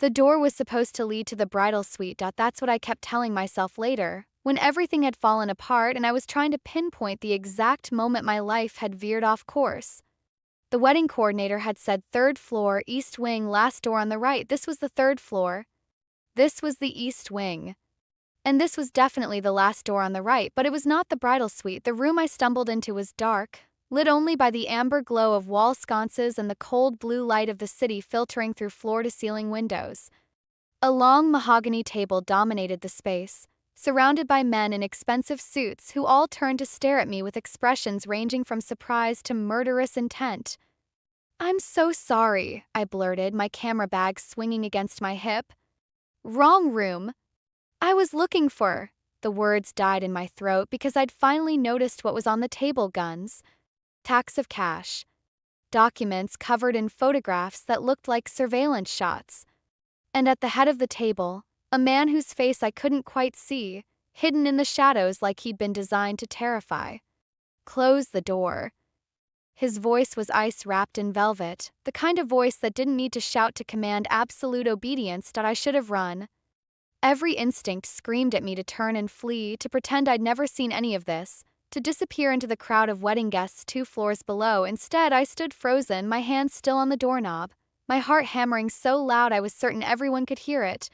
The door was supposed to lead to the bridal suite. That's what I kept telling myself later, when everything had fallen apart and I was trying to pinpoint the exact moment my life had veered off course. The wedding coordinator had said 3rd floor, east wing, last door on the right. This was the 3rd floor. This was the east wing. And this was definitely the last door on the right, but it was not the bridal suite. The room I stumbled into was dark, lit only by the amber glow of wall sconces and the cold blue light of the city filtering through floor-to-ceiling windows. A long mahogany table dominated the space, surrounded by men in expensive suits who all turned to stare at me with expressions ranging from surprise to murderous intent. "I'm so sorry," I blurted, my camera bag swinging against my hip. "Wrong room. I was looking for..." The words died in my throat because I'd finally noticed what was on the table: guns, stacks of cash, documents covered in photographs that looked like surveillance shots. And at the head of the table, a man whose face I couldn't quite see, hidden in the shadows like he'd been designed to terrify. "Close the door." His voice was ice-wrapped in velvet, the kind of voice that didn't need to shout to command absolute obedience. I should have run. Every instinct screamed at me to turn and flee, to pretend I'd never seen any of this, to disappear into the crowd of wedding guests 2 floors below. Instead, I stood frozen, my hand still on the doorknob, my heart hammering so loud I was certain everyone could hear it.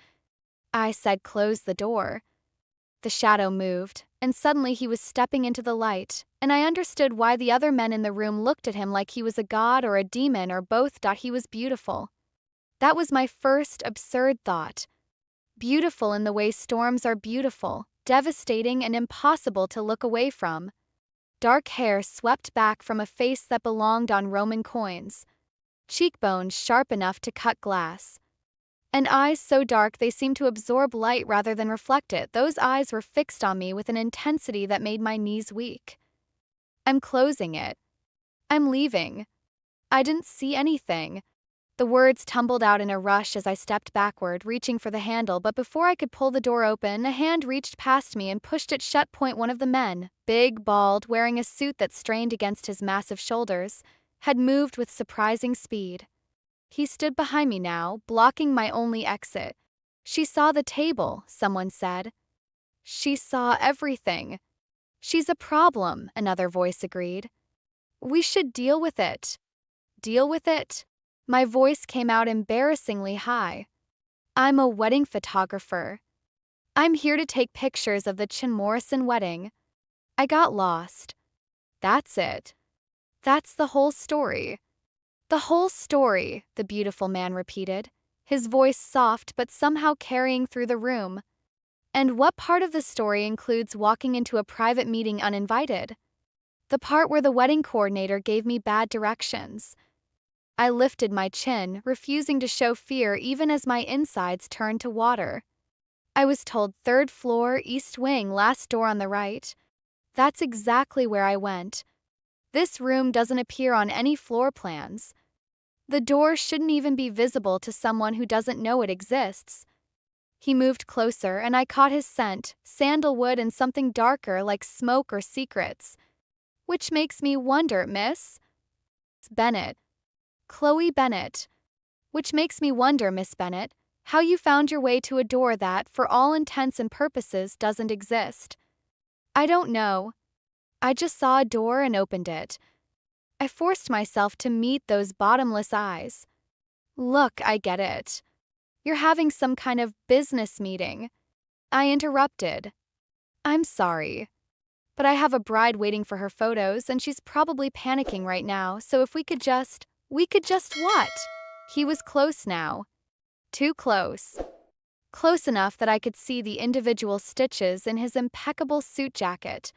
I said, "Close the door." The shadow moved, and suddenly he was stepping into the light, and I understood why the other men in the room looked at him like he was a god or a demon or both. He was beautiful. That was my first absurd thought. Beautiful in the way storms are beautiful, devastating and impossible to look away from. Dark hair swept back from a face that belonged on Roman coins, cheekbones sharp enough to cut glass, and eyes so dark they seemed to absorb light rather than reflect it. Those eyes were fixed on me with an intensity that made my knees weak. "I'm closing it. I'm leaving. I didn't see anything." The words tumbled out in a rush as I stepped backward, reaching for the handle, but before I could pull the door open, a hand reached past me and pushed it shut. One of the men, big, bald, wearing a suit that strained against his massive shoulders, had moved with surprising speed. He stood behind me now, blocking my only exit. "She saw the table," someone said. "She saw everything." "She's a problem," another voice agreed. "We should deal with it." "Deal with it?" My voice came out embarrassingly high. "I'm a wedding photographer. I'm here to take pictures of the Chin Morrison wedding." I got lost. "That's it. That's the whole story." "The whole story," the beautiful man repeated, his voice soft but somehow carrying through the room. "And what part of the story includes walking into a private meeting uninvited?" "The part where the wedding coordinator gave me bad directions." I lifted my chin, refusing to show fear even as my insides turned to water. "I was told 3rd floor, east wing, last door on the right." That's exactly where I went. This room doesn't appear on any floor plans. The door shouldn't even be visible to someone who doesn't know it exists. He moved closer, and I caught his scent, sandalwood and something darker like smoke or secrets. "Which makes me wonder, Miss Bennett." "Chloe Bennett. Which makes me wonder, Miss Bennett, how you found your way to a door that, for all intents and purposes, doesn't exist." "I don't know. I just saw a door and opened it." I forced myself to meet those bottomless eyes. "Look, I get it. You're having some kind of business meeting." I interrupted. "I'm sorry. But I have a bride waiting for her photos and she's probably panicking right now, so if we could just..." "We could just what?" He was close now. Too close. Close enough that I could see the individual stitches in his impeccable suit jacket.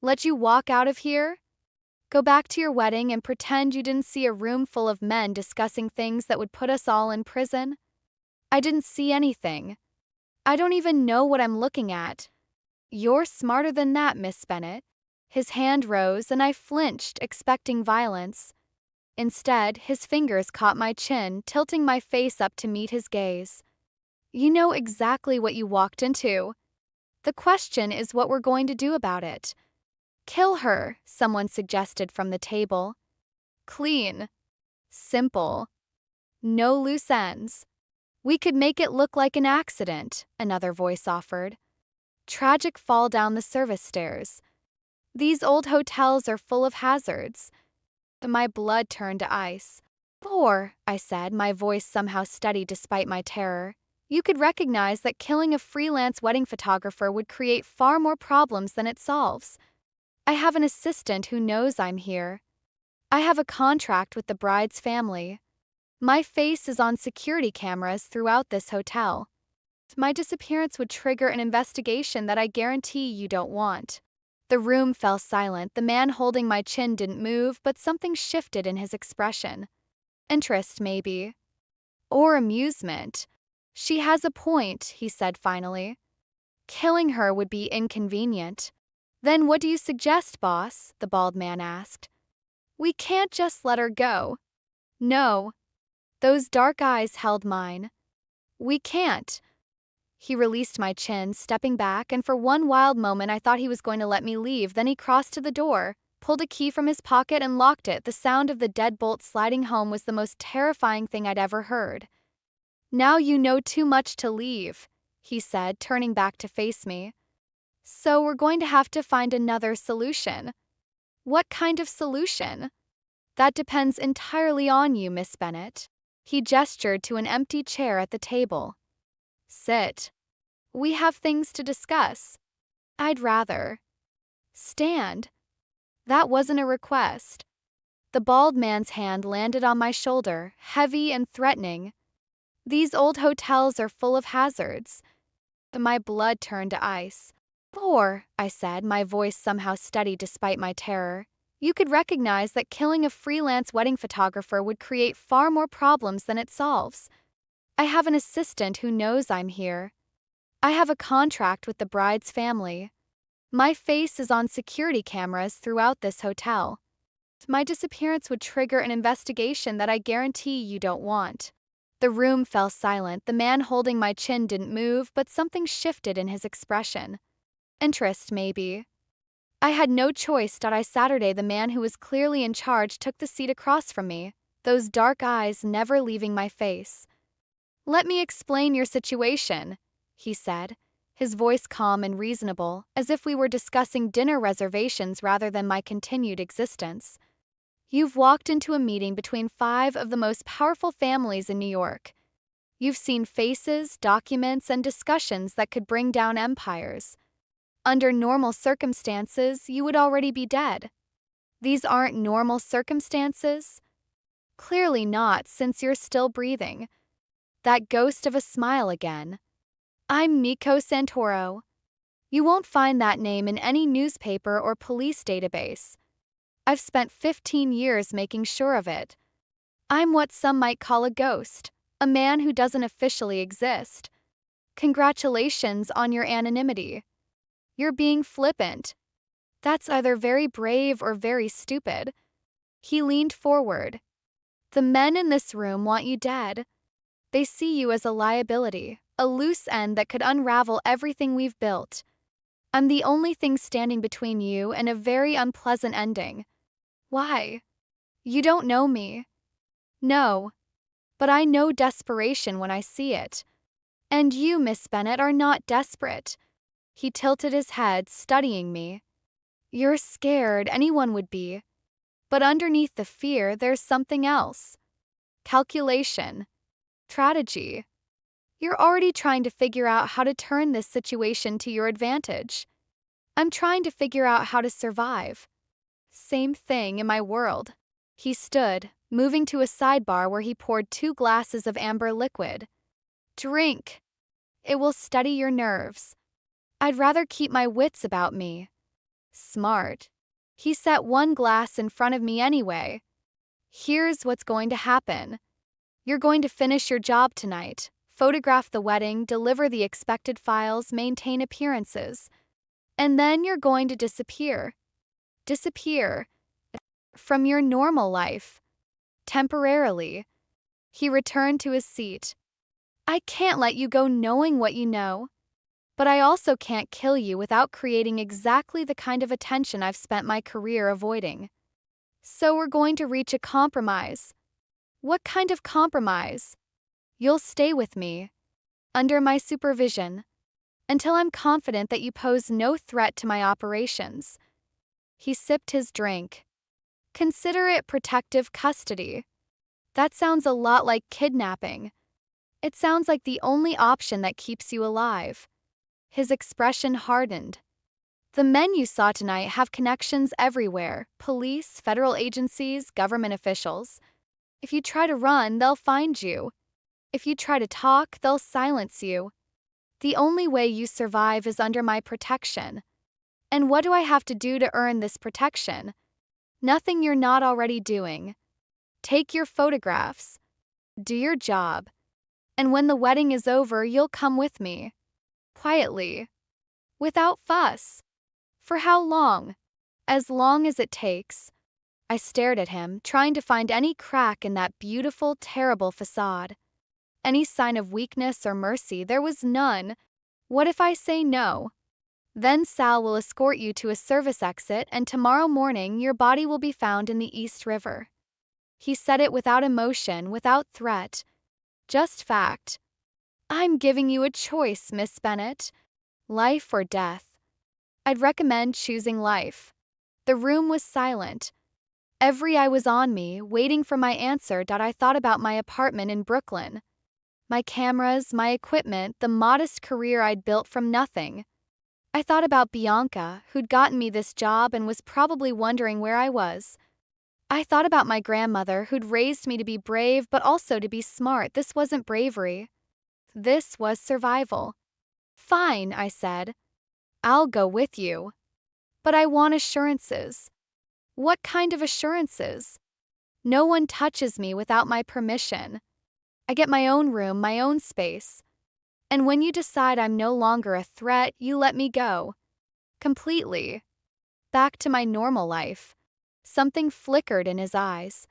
"Let you walk out of here? Go back to your wedding and pretend you didn't see a room full of men discussing things that would put us all in prison?" "I didn't see anything. I don't even know what I'm looking at." "You're smarter than that, Miss Bennett." His hand rose and I flinched, expecting violence. Instead, his fingers caught my chin, tilting my face up to meet his gaze. "You know exactly what you walked into. The question is what we're going to do about it." "Kill her," someone suggested from the table. "Clean. Simple. No loose ends." We could make it look like an accident, another voice offered. Tragic fall down the service stairs. These old hotels are full of hazards. My blood turned to ice. Or, I said, my voice somehow steady despite my terror, you could recognize that killing a freelance wedding photographer would create far more problems than it solves. I have an assistant who knows I'm here. I have a contract with the bride's family. My face is on security cameras throughout this hotel. My disappearance would trigger an investigation that I guarantee you don't want. The room fell silent. The man holding my chin didn't move, but something shifted in his expression. Interest, maybe. Or amusement. She has a point, he said finally. Killing her would be inconvenient. Then what do you suggest, boss? The bald man asked. We can't just let her go. No. Those dark eyes held mine. We can't. He released my chin, stepping back, and for one wild moment I thought he was going to let me leave. Then he crossed to the door, pulled a key from his pocket and locked it. The sound of the deadbolt sliding home was the most terrifying thing I'd ever heard. Now you know too much to leave, he said, turning back to face me. So we're going to have to find another solution. What kind of solution? That depends entirely on you, Miss Bennet. He gestured to an empty chair at the table. Sit. We have things to discuss. I'd rather. Stand. That wasn't a request. The bald man's hand landed on my shoulder, heavy and threatening. These old hotels are full of hazards. My blood turned to ice. Or, I said, my voice somehow steady despite my terror, you could recognize that killing a freelance wedding photographer would create far more problems than it solves. I have an assistant who knows I'm here. I have a contract with the bride's family. My face is on security cameras throughout this hotel. My disappearance would trigger an investigation that I guarantee you don't want. The room fell silent. The man holding my chin didn't move, but something shifted in his expression. Interest, maybe. I had no choice. Saturday, the man who was clearly in charge took the seat across from me, those dark eyes never leaving my face. Let me explain your situation, he said, his voice calm and reasonable, as if we were discussing dinner reservations rather than my continued existence. You've walked into a meeting between 5 of the most powerful families in New York. You've seen faces, documents, and discussions that could bring down empires. Under normal circumstances, you would already be dead. These aren't normal circumstances? Clearly not, since you're still breathing. That ghost of a smile again. I'm Nico Santoro. You won't find that name in any newspaper or police database. I've spent 15 years making sure of it. I'm what some might call a ghost, a man who doesn't officially exist. Congratulations on your anonymity. You're being flippant. That's either very brave or very stupid. He leaned forward. The men in this room want you dead. They see you as a liability, a loose end that could unravel everything we've built. I'm the only thing standing between you and a very unpleasant ending. Why? You don't know me. No. But I know desperation when I see it. And you, Miss Bennet, are not desperate. He tilted his head, studying me. You're scared, anyone would be. But underneath the fear, there's something else. Calculation. Strategy. You're already trying to figure out how to turn this situation to your advantage. I'm trying to figure out how to survive. Same thing in my world. He stood, moving to a sidebar where he poured 2 glasses of amber liquid. Drink. It will steady your nerves. I'd rather keep my wits about me. Smart. He set 1 glass in front of me anyway. Here's what's going to happen. You're going to finish your job tonight, photograph the wedding, deliver the expected files, maintain appearances. And then you're going to disappear. Disappear. From your normal life. Temporarily. He returned to his seat. I can't let you go knowing what you know. But I also can't kill you without creating exactly the kind of attention I've spent my career avoiding. So we're going to reach a compromise. What kind of compromise? You'll stay with me, under my supervision, until I'm confident that you pose no threat to my operations. He sipped his drink. Consider it protective custody. That sounds a lot like kidnapping. It sounds like the only option that keeps you alive. His expression hardened. The men you saw tonight have connections everywhere: police, federal agencies, government officials. If you try to run, they'll find you. If you try to talk, they'll silence you. The only way you survive is under my protection. And what do I have to do to earn this protection? Nothing you're not already doing. Take your photographs. Do your job. And when the wedding is over, you'll come with me. Quietly. Without fuss. For how long? As long as it takes. I stared at him, trying to find any crack in that beautiful, terrible facade. Any sign of weakness or mercy, there was none. What if I say no? Then Sal will escort you to a service exit, and tomorrow morning your body will be found in the East River. He said it without emotion, without threat. Just fact. I'm giving you a choice, Miss Bennett. Life or death. I'd recommend choosing life. The room was silent. Every eye was on me, waiting for my answer. I thought about my apartment in Brooklyn. My cameras, my equipment, the modest career I'd built from nothing. I thought about Bianca, who'd gotten me this job and was probably wondering where I was. I thought about my grandmother, who'd raised me to be brave but also to be smart. This wasn't bravery. This was survival. Fine, I said. I'll go with you. But I want assurances. What kind of assurances? No one touches me without my permission. I get my own room, my own space. And when you decide I'm no longer a threat, you let me go. Completely. Back to my normal life. Something flickered in his eyes.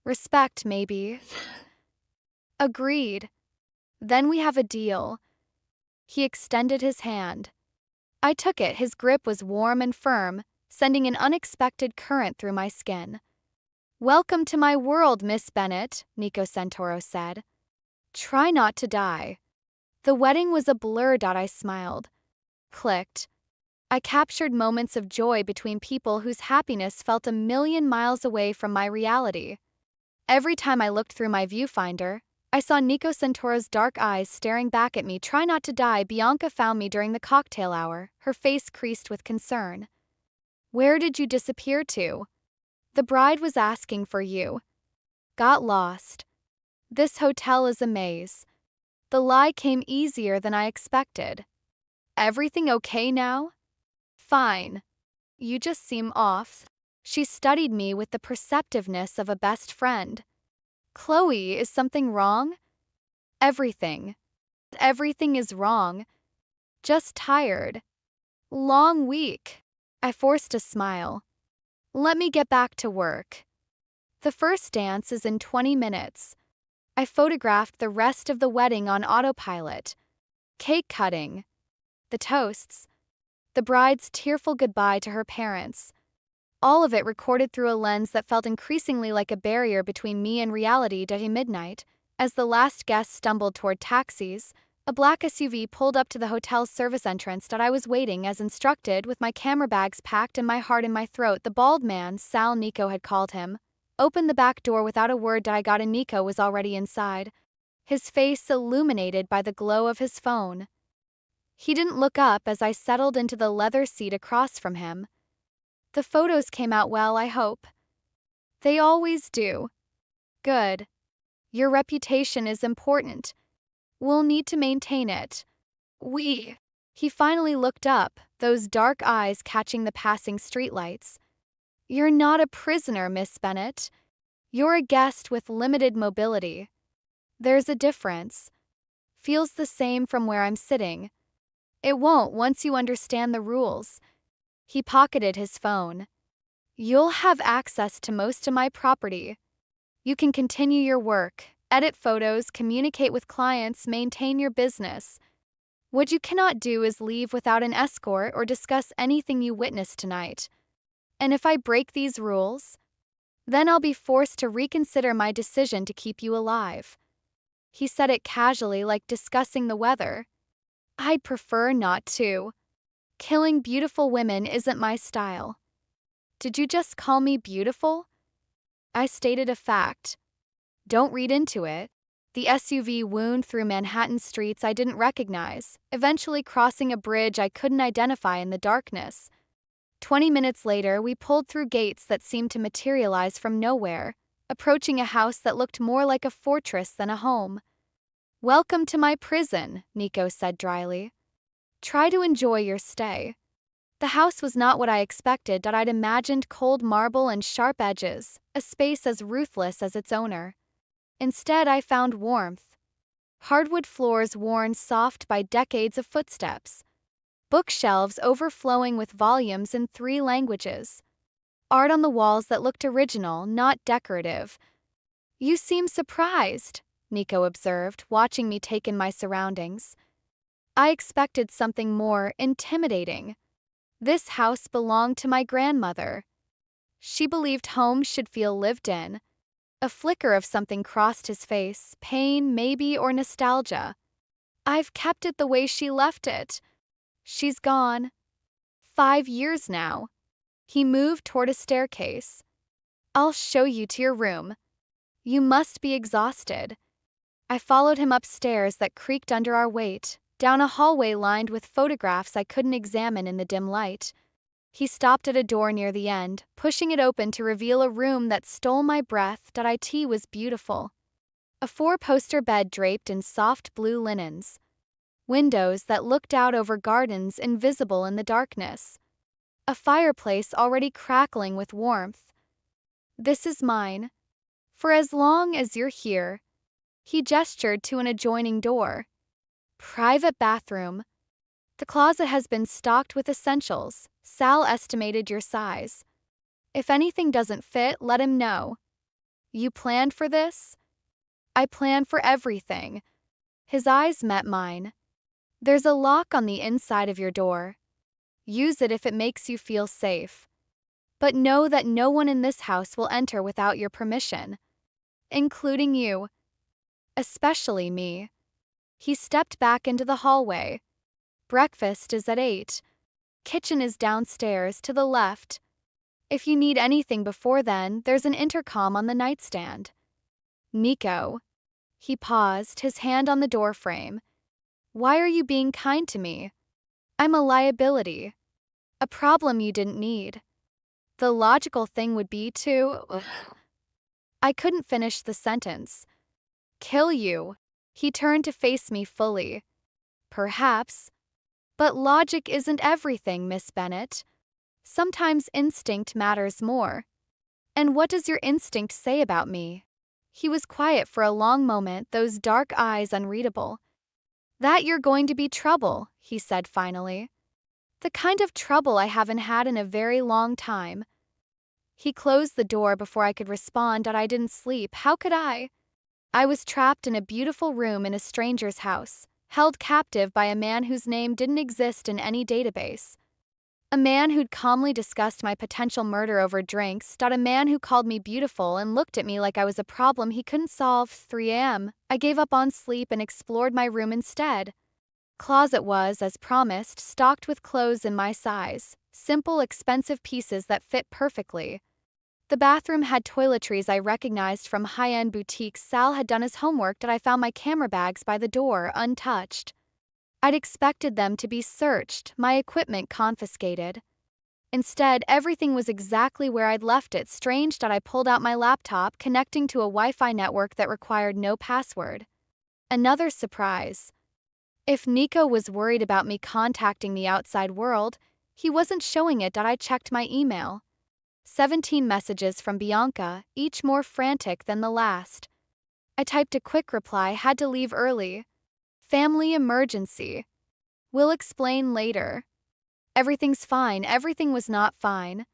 Respect, maybe. Agreed. Then we have a deal. He extended his hand. I took it. His grip was warm and firm, sending an unexpected current through my skin. Welcome to my world, Miss Bennett, Nico Santoro said. Try not to die. The wedding was a blur. I smiled. Clicked. I captured moments of joy between people whose happiness felt a million miles away from my reality. Every time I looked through my viewfinder, I saw Nico Santoro's dark eyes staring back at me. Try not to die. Bianca found me during the cocktail hour, her face creased with concern. Where did you disappear to? The bride was asking for you. Got lost. This hotel is a maze. The lie came easier than I expected. Everything okay now? Fine. You just seem off. She studied me with the perceptiveness of a best friend. Chloe, is something wrong? Everything. Everything is wrong. Just tired. Long week. I forced a smile. Let me get back to work. The first dance is in 20 minutes. I photographed the rest of the wedding on autopilot. Cake cutting. The toasts. The bride's tearful goodbye to her parents. All of it recorded through a lens that felt increasingly like a barrier between me and reality. Midnight, as the last guests stumbled toward taxis, a black SUV pulled up to the hotel's service entrance. I was waiting as instructed, with my camera bags packed and my heart in my throat. The bald man, Sal Nico had called him, opened the back door without a word. I got in. Nico was already inside, his face illuminated by the glow of his phone. He didn't look up as I settled into the leather seat across from him. The photos came out well, I hope. They always do. Good. Your reputation is important. We'll need to maintain it. He finally looked up, those dark eyes catching the passing streetlights. You're not a prisoner, Miss Bennett. You're a guest with limited mobility. There's a difference. Feels the same from where I'm sitting. It won't once you understand the rules. He pocketed his phone. You'll have access to most of my property. You can continue your work, edit photos, communicate with clients, maintain your business. What you cannot do is leave without an escort or discuss anything you witnessed tonight. And if I break these rules, then I'll be forced to reconsider my decision to keep you alive. He said it casually, like discussing the weather. I'd prefer not to. Killing beautiful women isn't my style. Did you just call me beautiful? I stated a fact. Don't read into it. The SUV wound through Manhattan streets I didn't recognize, eventually crossing a bridge I couldn't identify in the darkness. 20 minutes later, we pulled through gates that seemed to materialize from nowhere, approaching a house that looked more like a fortress than a home. Welcome to my prison, Nico said dryly. Try to enjoy your stay. The house was not what I expected, that I'd imagined: cold marble and sharp edges, a space as ruthless as its owner. Instead, I found warmth. Hardwood floors worn soft by decades of footsteps. Bookshelves overflowing with volumes in 3 languages. Art on the walls that looked original, not decorative. You seem surprised, Nico observed, watching me take in my surroundings. I expected something more intimidating. This house belonged to my grandmother. She believed home should feel lived in. A flicker of something crossed his face, pain maybe, or nostalgia. I've kept it the way she left it. She's gone. 5 years now. He moved toward a staircase. I'll show you to your room. You must be exhausted. I followed him upstairs that creaked under our weight, down a hallway lined with photographs I couldn't examine in the dim light. He stopped at a door near the end, pushing it open to reveal a room that stole my breath. It was beautiful. A 4-poster bed draped in soft blue linens. Windows that looked out over gardens invisible in the darkness. A fireplace already crackling with warmth. This is mine. For as long as you're here. He gestured to an adjoining door. Private bathroom. The closet has been stocked with essentials. Sal estimated your size. If anything doesn't fit, let him know. You planned for this? I planned for everything. His eyes met mine. There's a lock on the inside of your door. Use it if it makes you feel safe. But know that no one in this house will enter without your permission. Including you. Especially me. He stepped back into the hallway. Breakfast is at 8. Kitchen is downstairs to the left. If you need anything before then, there's an intercom on the nightstand. Nico. He paused, his hand on the doorframe. Why are you being kind to me? I'm a liability. A problem you didn't need. The logical thing would be to... I couldn't finish the sentence. Kill you. He turned to face me fully. Perhaps. But logic isn't everything, Miss Bennett. Sometimes instinct matters more. And what does your instinct say about me? He was quiet for a long moment, those dark eyes unreadable. That you're going to be trouble, he said finally. The kind of trouble I haven't had in a very long time. He closed the door before I could respond. I didn't sleep. How could I? I was trapped in a beautiful room in a stranger's house, held captive by a man whose name didn't exist in any database. A man who'd calmly discussed my potential murder over drinks. A man who called me beautiful and looked at me like I was a problem he couldn't solve. 3 a.m. I gave up on sleep and explored my room instead. Closet was, as promised, stocked with clothes in my size, simple, expensive pieces that fit perfectly. The bathroom had toiletries I recognized from high-end boutiques. Sal had done his homework. I found my camera bags by the door, untouched. I'd expected them to be searched, my equipment confiscated. Instead, everything was exactly where I'd left it. Strange that I pulled out my laptop, connecting to a Wi-Fi network that required no password. Another surprise. If Nico was worried about me contacting the outside world, he wasn't showing it. I checked my email. 17 messages from Bianca, each more frantic than the last. I typed a quick reply, had to leave early. Family emergency. We'll explain later. Everything's fine. Everything was not fine.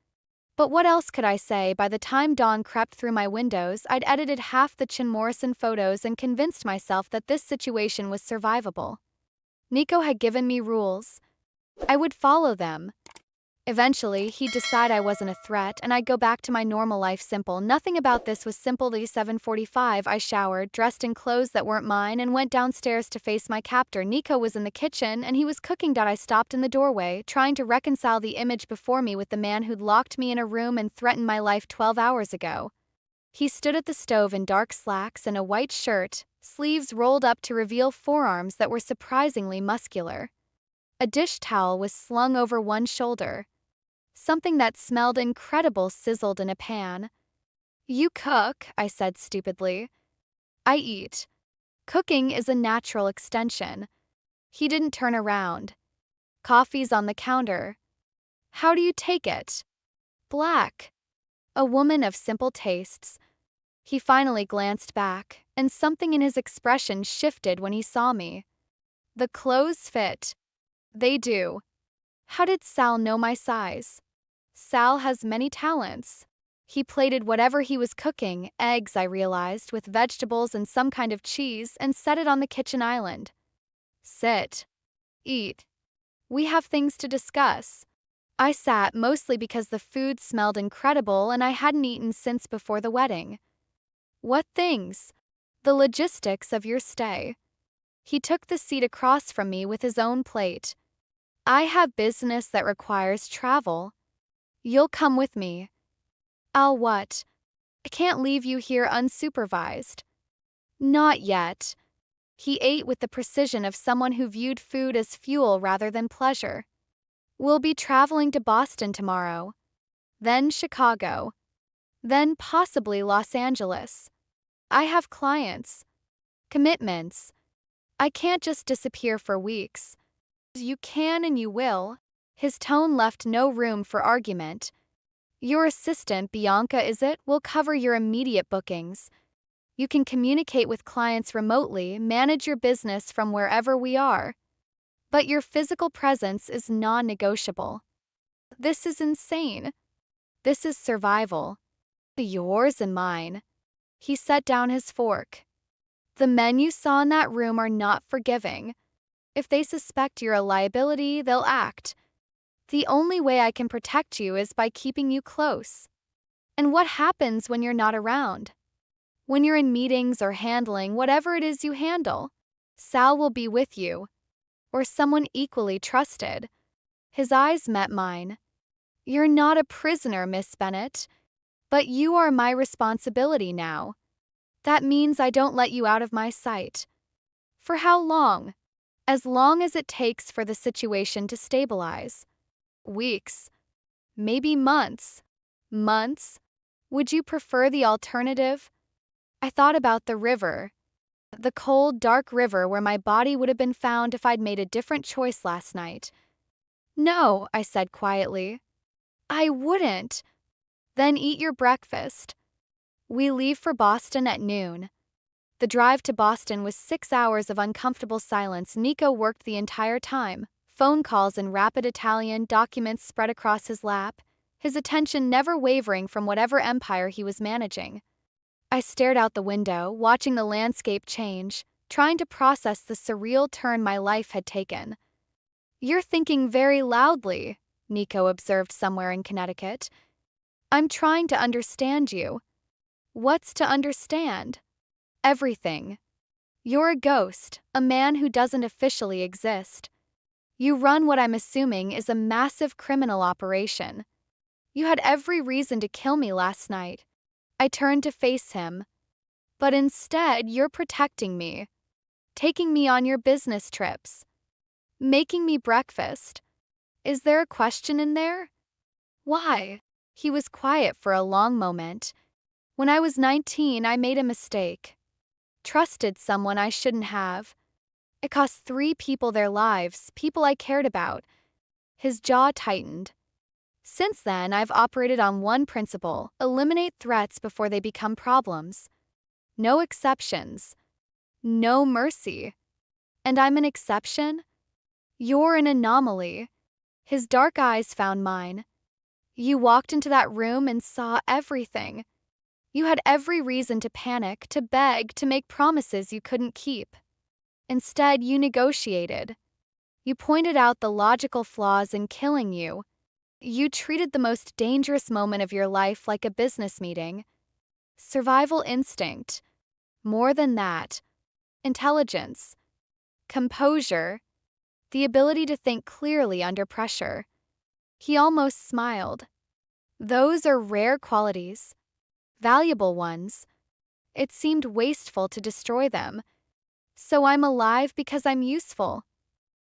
But what else could I say? By the time dawn crept through my windows, I'd edited half the Chin Morrison photos and convinced myself that this situation was survivable. Nico had given me rules. I would follow them. Eventually, he'd decide I wasn't a threat, and I'd go back to my normal life simple. Nothing about this was simple. 7:45, I showered, dressed in clothes that weren't mine, and went downstairs to face my captor. Nico was in the kitchen, and he was cooking. I stopped in the doorway, trying to reconcile the image before me with the man who'd locked me in a room and threatened my life 12 hours ago. He stood at the stove in dark slacks and a white shirt, sleeves rolled up to reveal forearms that were surprisingly muscular. A dish towel was slung over one shoulder. Something that smelled incredible sizzled in a pan. "You cook," I said stupidly. "I eat. Cooking is a natural extension." He didn't turn around. "Coffee's on the counter. How do you take it?" "Black. A woman of simple tastes." He finally glanced back, and something in his expression shifted when he saw me. "The clothes fit." "They do." How did Sal know my size? Sal has many talents. He plated whatever he was cooking, eggs, I realized, with vegetables and some kind of cheese, and set it on the kitchen island. "Sit. Eat. We have things to discuss." I sat, mostly because the food smelled incredible and I hadn't eaten since before the wedding. "What things?" "The logistics of your stay." He took the seat across from me with his own plate. "I have business that requires travel. You'll come with me." "I'll what?" "I can't leave you here unsupervised." "Not yet." He ate with the precision of someone who viewed food as fuel rather than pleasure. "We'll be traveling to Boston tomorrow. Then Chicago. Then possibly Los Angeles. I have clients. Commitments. I can't just disappear for weeks." "You can and you will." His tone left no room for argument. "Your assistant, Bianca, is it, will cover your immediate bookings. You can communicate with clients remotely, manage your business from wherever we are. But your physical presence is non-negotiable." This is insane. This is survival. Yours and mine. He set down his fork. "The men you saw in that room are not forgiving. If they suspect you're a liability, they'll act. The only way I can protect you is by keeping you close." "And what happens when you're not around?" "When you're in meetings or handling whatever it is you handle, Sal will be with you. Or someone equally trusted." His eyes met mine. "You're not a prisoner, Miss Bennett. But you are my responsibility now. That means I don't let you out of my sight." "For how long?" "As long as it takes for the situation to stabilize." "Weeks. Maybe months." "Months? Would you prefer the alternative?" I thought about the river. The cold, dark river where my body would have been found if I'd made a different choice last night. "No," I said quietly. "I wouldn't." "Then eat your breakfast." We leave for Boston at noon. The drive to Boston was 6 hours of uncomfortable silence. Nico worked the entire time. Phone calls in rapid Italian, documents spread across his lap, his attention never wavering from whatever empire he was managing. I stared out the window, watching the landscape change, trying to process the surreal turn my life had taken. "You're thinking very loudly," Nico observed somewhere in Connecticut. "I'm trying to understand you." "What's to understand?" "Everything. You're a ghost, a man who doesn't officially exist. You run what I'm assuming is a massive criminal operation. You had every reason to kill me last night." I turned to face him. "But instead, you're protecting me, taking me on your business trips, making me breakfast. Is there a question in there?" "Why?" He was quiet for a long moment. "When I was 19, I made a mistake. Trusted someone I shouldn't have. It cost 3 people their lives, people I cared about." His jaw tightened. "Since then, I've operated on one principle: eliminate threats before they become problems. No exceptions. No mercy. And I'm an exception? You're an anomaly." His dark eyes found mine. "You walked into that room and saw everything. You had every reason to panic, to beg, to make promises you couldn't keep. Instead, you negotiated. You pointed out the logical flaws in killing you. You treated the most dangerous moment of your life like a business meeting. Survival instinct. More than that, intelligence, composure, the ability to think clearly under pressure. He almost smiled. Those are rare qualities, valuable ones. It seemed wasteful to destroy them. So I'm alive because I'm useful.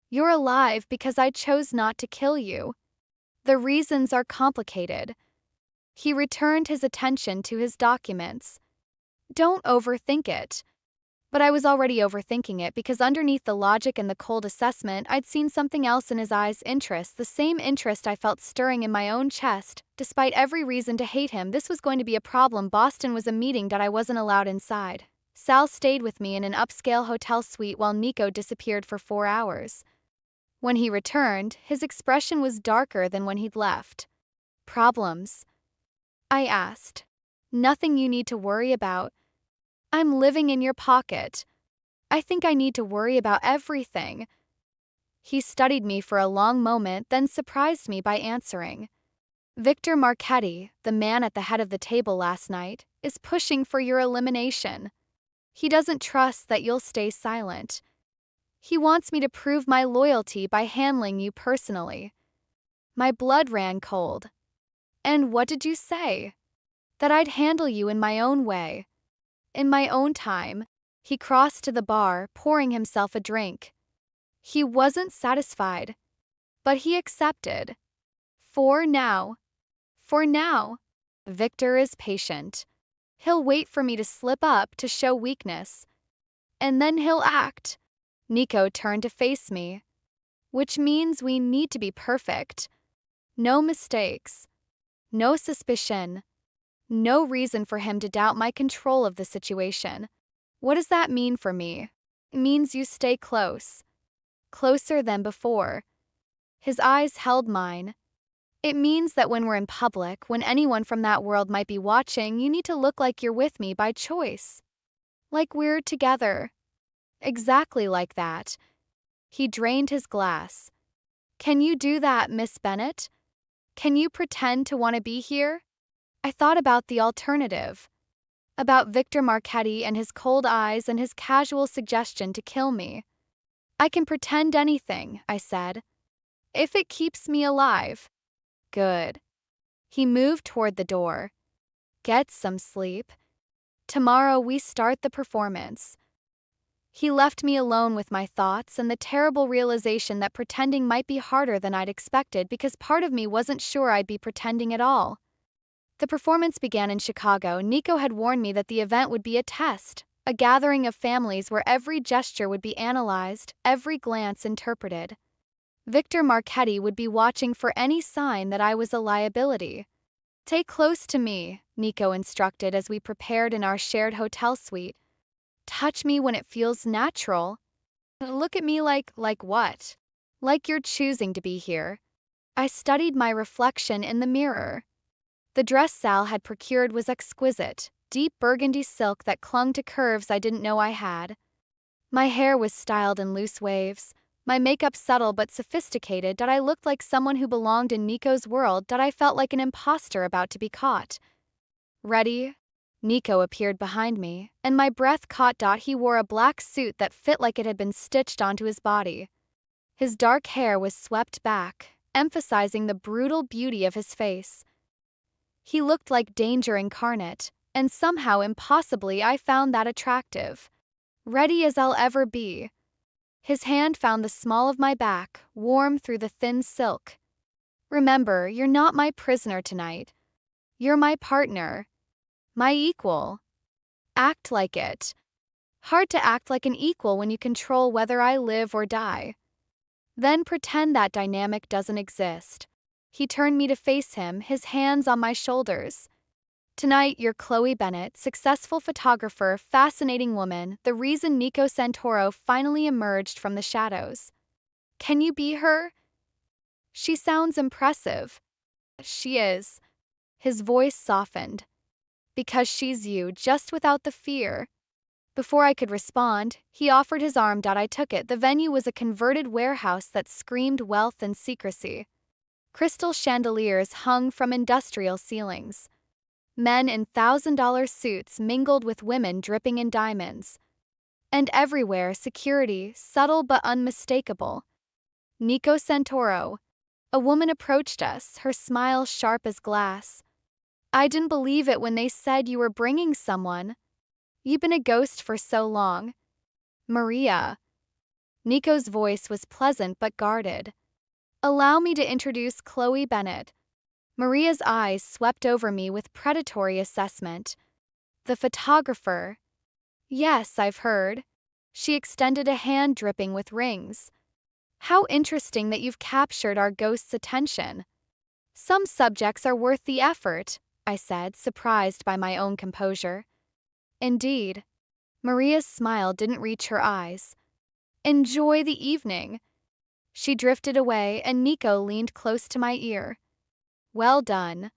You're alive because I chose not to kill you. The reasons are complicated. He returned his attention to his documents. Don't overthink it. But I was already overthinking it because underneath the logic and the cold assessment, I'd seen something else in his eyes, interest, the same interest I felt stirring in my own chest. Despite every reason to hate him, this was going to be a problem. Boston was a meeting that I wasn't allowed inside. Sal stayed with me in an upscale hotel suite while Nico disappeared for 4 hours. When he returned, his expression was darker than when he'd left. Problems? I asked. Nothing you need to worry about. I'm living in your pocket. I think I need to worry about everything. He studied me for a long moment, then surprised me by answering. Victor Marchetti, the man at the head of the table last night, is pushing for your elimination. He doesn't trust that you'll stay silent. He wants me to prove my loyalty by handling you personally. My blood ran cold. And what did you say? That I'd handle you in my own way. In my own time. He crossed to the bar, pouring himself a drink. He wasn't satisfied, but he accepted. For now. For now. Victor is patient. He'll wait for me to slip up to show weakness. And then he'll act. Nico turned to face me. Which means we need to be perfect. No mistakes. No suspicion. No reason for him to doubt my control of the situation. What does that mean for me? It means you stay close. Closer than before. His eyes held mine. It means that when we're in public, when anyone from that world might be watching, you need to look like you're with me by choice. Like we're together. Exactly like that. He drained his glass. Can you do that, Miss Bennett? Can you pretend to want to be here? I thought about the alternative. About Victor Marchetti and his cold eyes and his casual suggestion to kill me. I can pretend anything, I said. If it keeps me alive. Good. He moved toward the door. Get some sleep. Tomorrow we start the performance. He left me alone with my thoughts and the terrible realization that pretending might be harder than I'd expected because part of me wasn't sure I'd be pretending at all. The performance began in Chicago. Nico had warned me that the event would be a test, a gathering of families where every gesture would be analyzed, every glance interpreted. Victor Marchetti would be watching for any sign that I was a liability. Stay close to me, Nico instructed as we prepared in our shared hotel suite. Touch me when it feels natural. Look at me like what? Like you're choosing to be here. I studied my reflection in the mirror. The dress Sal had procured was exquisite, deep burgundy silk that clung to curves I didn't know I had. My hair was styled in loose waves, my makeup subtle but sophisticated that I looked like someone who belonged in Nico's world that I felt like an imposter about to be caught. Ready? Nico appeared behind me, and my breath caught. He wore a black suit that fit like it had been stitched onto his body. His dark hair was swept back, emphasizing the brutal beauty of his face. He looked like danger incarnate, and somehow impossibly I found that attractive. Ready as I'll ever be. His hand found the small of my back, warm through the thin silk. Remember, you're not my prisoner tonight. You're my partner. My equal. Act like it. Hard to act like an equal when you control whether I live or die. Then pretend that dynamic doesn't exist. He turned me to face him, his hands on my shoulders. Tonight, you're Chloe Bennett, successful photographer, fascinating woman, the reason Nico Santoro finally emerged from the shadows. Can you be her? She sounds impressive. She is. His voice softened. Because she's you, just without the fear. Before I could respond, he offered his arm. I took it. The venue was a converted warehouse that screamed wealth and secrecy. Crystal chandeliers hung from industrial ceilings. Men in $1,000 suits mingled with women dripping in diamonds. And everywhere, security, subtle but unmistakable. Nico Santoro. A woman approached us, her smile sharp as glass. I didn't believe it when they said you were bringing someone. You've been a ghost for so long. Maria. Nico's voice was pleasant but guarded. Allow me to introduce Chloe Bennett. Maria's eyes swept over me with predatory assessment. The photographer. Yes, I've heard. She extended a hand dripping with rings. How interesting that you've captured our ghost's attention. Some subjects are worth the effort, I said, surprised by my own composure. Indeed. Maria's smile didn't reach her eyes. Enjoy the evening. She drifted away and Nico leaned close to my ear. Well done.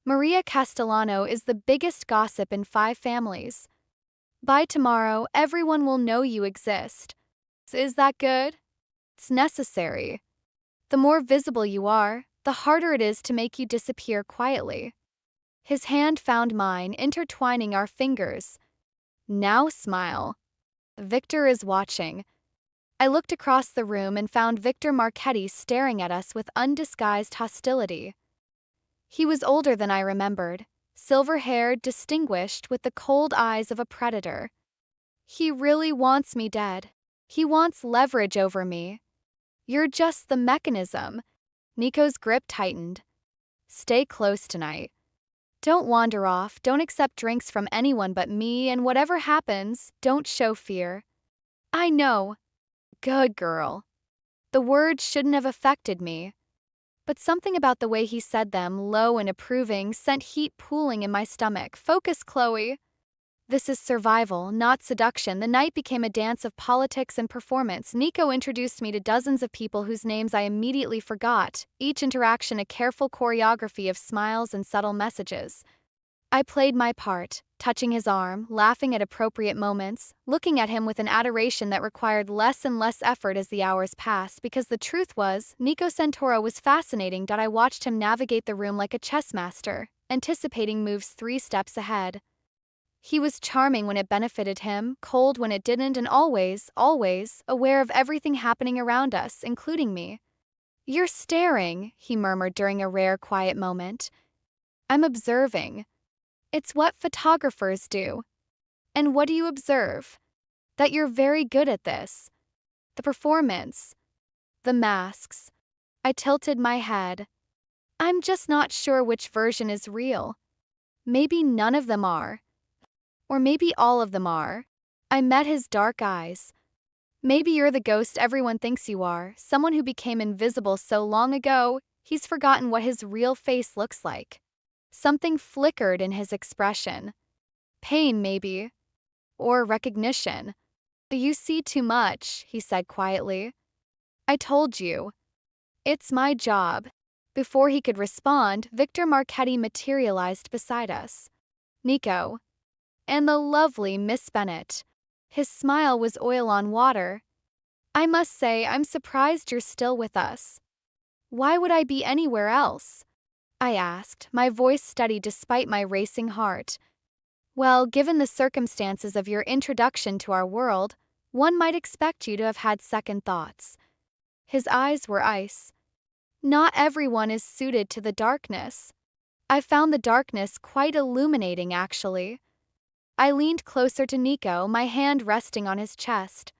Maria Castellano is the biggest gossip in 5 families. By tomorrow, everyone will know you exist. Is that good? It's necessary. The more visible you are, the harder it is to make you disappear quietly. His hand found mine, intertwining our fingers. Now smile. Victor is watching. I looked across the room and found Victor Marchetti staring at us with undisguised hostility. He was older than I remembered, silver-haired, distinguished, with the cold eyes of a predator. He really wants me dead. He wants leverage over me. You're just the mechanism. Nico's grip tightened. Stay close tonight. Don't wander off, don't accept drinks from anyone but me, and whatever happens, don't show fear. I know. Good girl. The words shouldn't have affected me. But something about the way he said them, low and approving, sent heat pooling in my stomach. Focus, Chloe. This is survival, not seduction. The night became a dance of politics and performance. Nico introduced me to dozens of people whose names I immediately forgot, each interaction a careful choreography of smiles and subtle messages. I played my part, touching his arm, laughing at appropriate moments, looking at him with an adoration that required less and less effort as the hours passed, because the truth was, Nico Santoro was fascinating. I watched him navigate the room like a chess master, anticipating moves 3 steps ahead. He was charming when it benefited him, cold when it didn't, and always, always, aware of everything happening around us, including me. You're staring, he murmured during a rare quiet moment. I'm observing. It's what photographers do. And what do you observe? That you're very good at this. The performance. The masks. I tilted my head. I'm just not sure which version is real. Maybe none of them are. Or maybe all of them are. I met his dark eyes. Maybe you're the ghost everyone thinks you are, someone who became invisible so long ago, he's forgotten what his real face looks like. Something flickered in his expression. Pain, maybe. Or recognition. You see too much, he said quietly. I told you. It's my job. Before he could respond, Victor Marchetti materialized beside us. Nico. And the lovely Miss Bennett. His smile was oil on water. I must say, I'm surprised you're still with us. Why would I be anywhere else? I asked, my voice steady despite my racing heart. Well, given the circumstances of your introduction to our world, one might expect you to have had second thoughts. His eyes were ice. Not everyone is suited to the darkness. I found the darkness quite illuminating, actually. I leaned closer to Nico, my hand resting on his chest.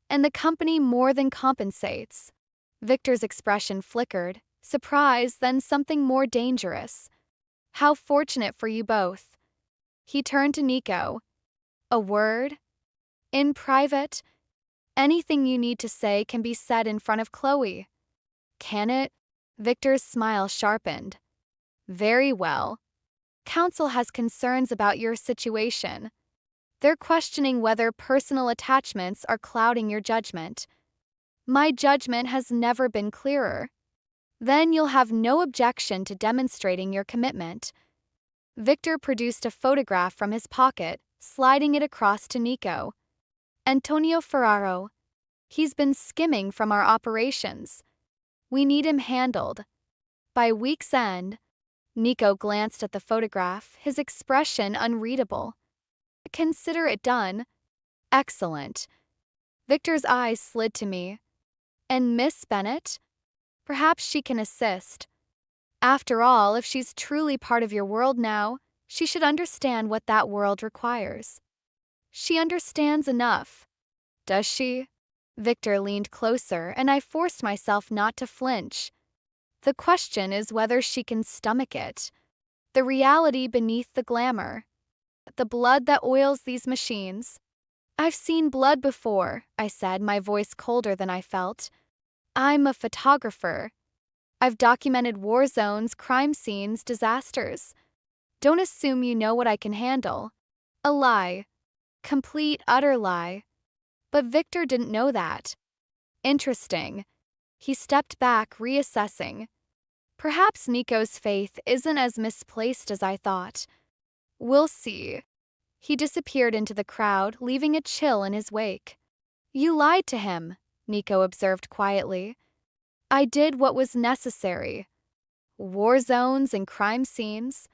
And the company more than compensates. Victor's expression flickered. Surprise, then something more dangerous. How fortunate for you both. He turned to Nico. A word? In private? Anything you need to say can be said in front of Chloe. Can it? Victor's smile sharpened. Very well. Council has concerns about your situation. They're questioning whether personal attachments are clouding your judgment. My judgment has never been clearer. Then you'll have no objection to demonstrating your commitment. Victor produced a photograph from his pocket, sliding it across to Nico. Antonio Ferraro. He's been skimming from our operations. We need him handled. By week's end, Nico glanced at the photograph, his expression unreadable. Consider it done. Excellent. Victor's eyes slid to me. And Miss Bennet? Perhaps she can assist. After all, if she's truly part of your world now, she should understand what that world requires. She understands enough. Does she? Victor leaned closer, and I forced myself not to flinch. The question is whether she can stomach it. The reality beneath the glamour. The blood that oils these machines. I've seen blood before, I said, my voice colder than I felt. I'm a photographer. I've documented war zones, crime scenes, disasters. Don't assume you know what I can handle. A lie. Complete, utter lie. But Victor didn't know that. Interesting. He stepped back, reassessing. Perhaps Nico's faith isn't as misplaced as I thought. We'll see. He disappeared into the crowd, leaving a chill in his wake. You lied to him, Nico observed quietly. I did what was necessary. War zones and crime scenes.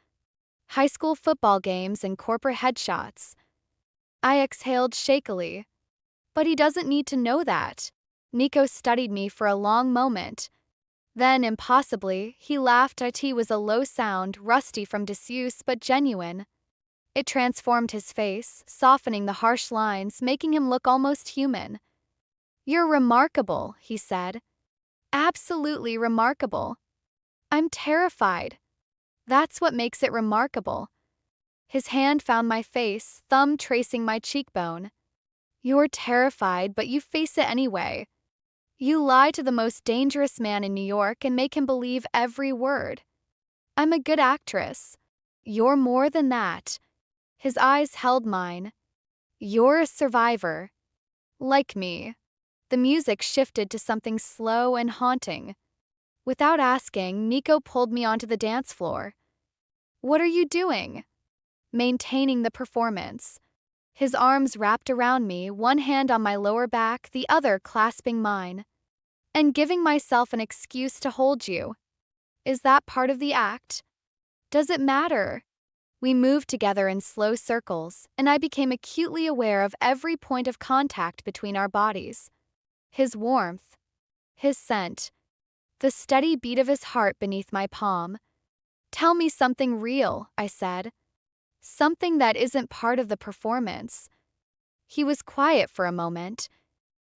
High school football games and corporate headshots. I exhaled shakily. But he doesn't need to know that. Nico studied me for a long moment. Then, impossibly, he laughed. It was a low sound, rusty from disuse but genuine. It transformed his face, softening the harsh lines, making him look almost human. You're remarkable, he said. Absolutely remarkable. I'm terrified. That's what makes it remarkable. His hand found my face, thumb tracing my cheekbone. You're terrified, but you face it anyway. You lie to the most dangerous man in New York and make him believe every word. I'm a good actress. You're more than that. His eyes held mine. You're a survivor. Like me. The music shifted to something slow and haunting. Without asking, Nico pulled me onto the dance floor. What are you doing? Maintaining the performance. His arms wrapped around me, one hand on my lower back, the other clasping mine. And giving myself an excuse to hold you. Is that part of the act? Does it matter? We moved together in slow circles, and I became acutely aware of every point of contact between our bodies. His warmth. His scent. The steady beat of his heart beneath my palm. Tell me something real, I said. Something that isn't part of the performance. He was quiet for a moment.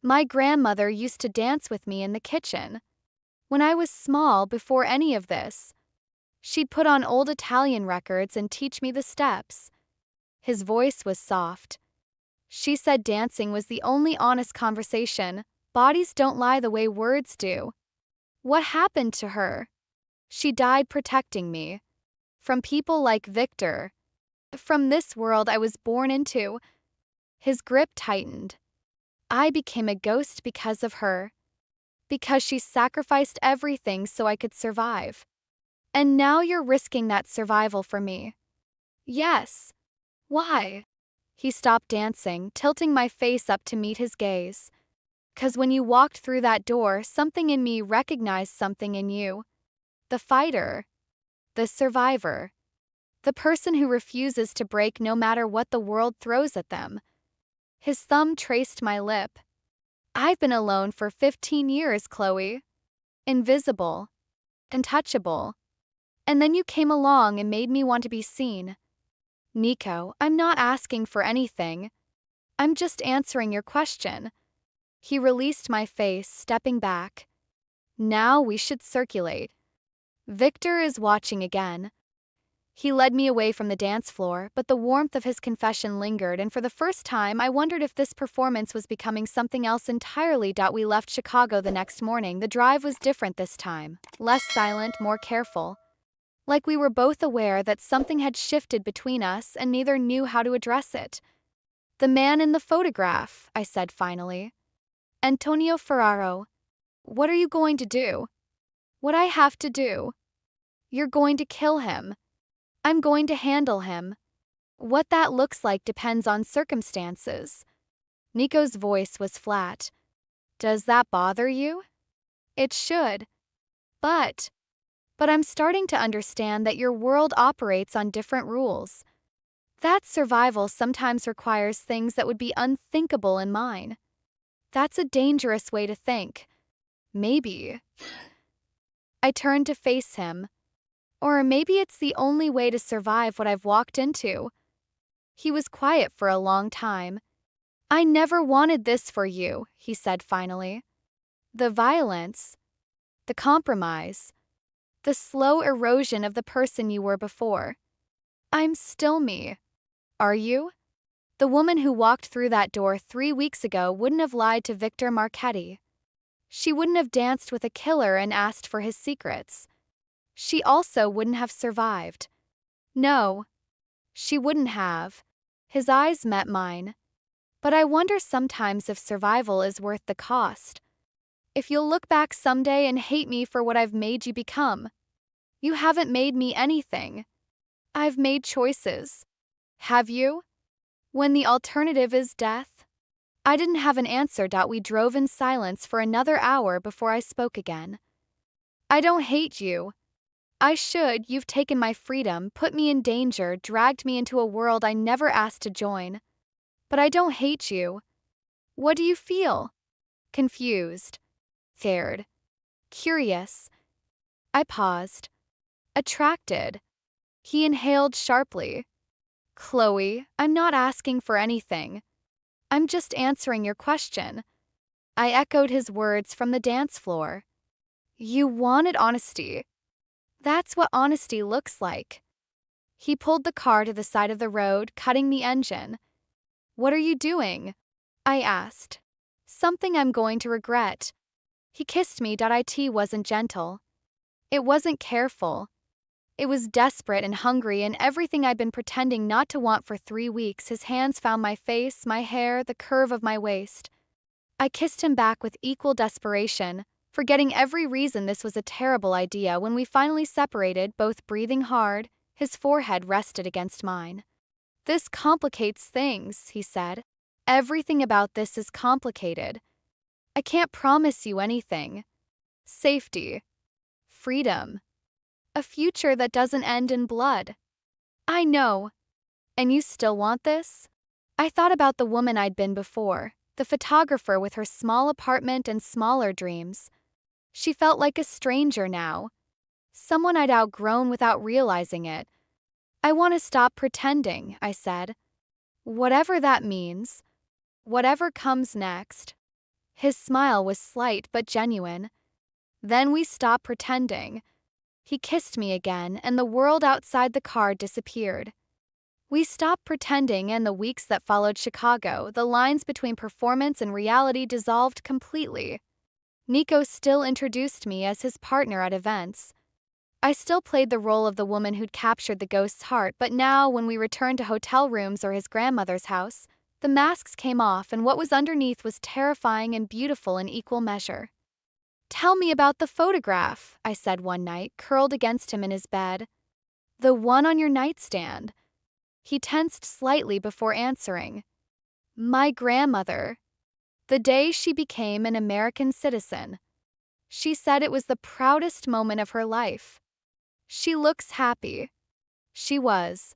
My grandmother used to dance with me in the kitchen. When I was small, before any of this. She'd put on old Italian records and teach me the steps. His voice was soft. She said dancing was the only honest conversation. Bodies don't lie the way words do. What happened to her? She died protecting me. From people like Victor. From this world I was born into. His grip tightened. I became a ghost because of her. Because she sacrificed everything so I could survive. And now you're risking that survival for me. Yes. Why? He stopped dancing, tilting my face up to meet his gaze. 'Cause when you walked through that door, something in me recognized something in you. The fighter. The survivor. The person who refuses to break no matter what the world throws at them. His thumb traced my lip. I've been alone for 15 years, Chloe. Invisible. Untouchable. And then you came along and made me want to be seen. Nico, I'm not asking for anything. I'm just answering your question. He released my face, stepping back. Now we should circulate. Victor is watching again. He led me away from the dance floor, but the warmth of his confession lingered, and for the first time I wondered if this performance was becoming something else entirely. We left Chicago the next morning. The drive was different this time. Less silent, more careful. Like we were both aware that something had shifted between us and neither knew how to address it. The man in the photograph, I said finally. Antonio Ferraro. What are you going to do? What I have to do? You're going to kill him. I'm going to handle him. What that looks like depends on circumstances. Nico's voice was flat. Does that bother you? It should. But But I'm starting to understand that your world operates on different rules. That survival sometimes requires things that would be unthinkable in mine. That's a dangerous way to think. Maybe. I turned to face him. Or maybe it's the only way to survive what I've walked into. He was quiet for a long time. I never wanted this for you, he said finally. The violence, the compromise, the slow erosion of the person you were before. I'm still me. Are you? The woman who walked through that door 3 weeks ago wouldn't have lied to Victor Marchetti. She wouldn't have danced with a killer and asked for his secrets. She also wouldn't have survived. No, she wouldn't have. His eyes met mine. But I wonder sometimes if survival is worth the cost. If you'll look back someday and hate me for what I've made you become. You haven't made me anything. I've made choices. Have you? When the alternative is death? I didn't have an answer. We drove in silence for another hour before I spoke again. I don't hate you. I should. You've taken my freedom, put me in danger, dragged me into a world I never asked to join. But I don't hate you. What do you feel? Confused. Scared. Curious. I paused. Attracted. He inhaled sharply. Chloe, I'm not asking for anything. I'm just answering your question. I echoed his words from the dance floor. You wanted honesty. That's what honesty looks like. He pulled the car to the side of the road, cutting the engine. What are you doing? I asked. Something I'm going to regret. He kissed me. It wasn't gentle. It wasn't careful. It was desperate and hungry, and everything I'd been pretending not to want for 3 weeks. His hands found my face, my hair, the curve of my waist. I kissed him back with equal desperation, forgetting every reason this was a terrible idea. When we finally separated, both breathing hard, his forehead rested against mine. This complicates things, he said. Everything about this is complicated. I can't promise you anything. Safety. Freedom. A future that doesn't end in blood. I know. And you still want this? I thought about the woman I'd been before, the photographer with her small apartment and smaller dreams. She felt like a stranger now. Someone I'd outgrown without realizing it. I want to stop pretending, I said. Whatever that means. Whatever comes next. His smile was slight but genuine. Then we stopped pretending. He kissed me again, and the world outside the car disappeared. We stopped pretending, and the weeks that followed Chicago, the lines between performance and reality dissolved completely. Nico still introduced me as his partner at events. I still played the role of the woman who'd captured the ghost's heart, but now, when we returned to hotel rooms or his grandmother's house, the masks came off, and what was underneath was terrifying and beautiful in equal measure. Tell me about the photograph, I said one night, curled against him in his bed. The one on your nightstand. He tensed slightly before answering. My grandmother. The day she became an American citizen. She said it was the proudest moment of her life. She looks happy. She was.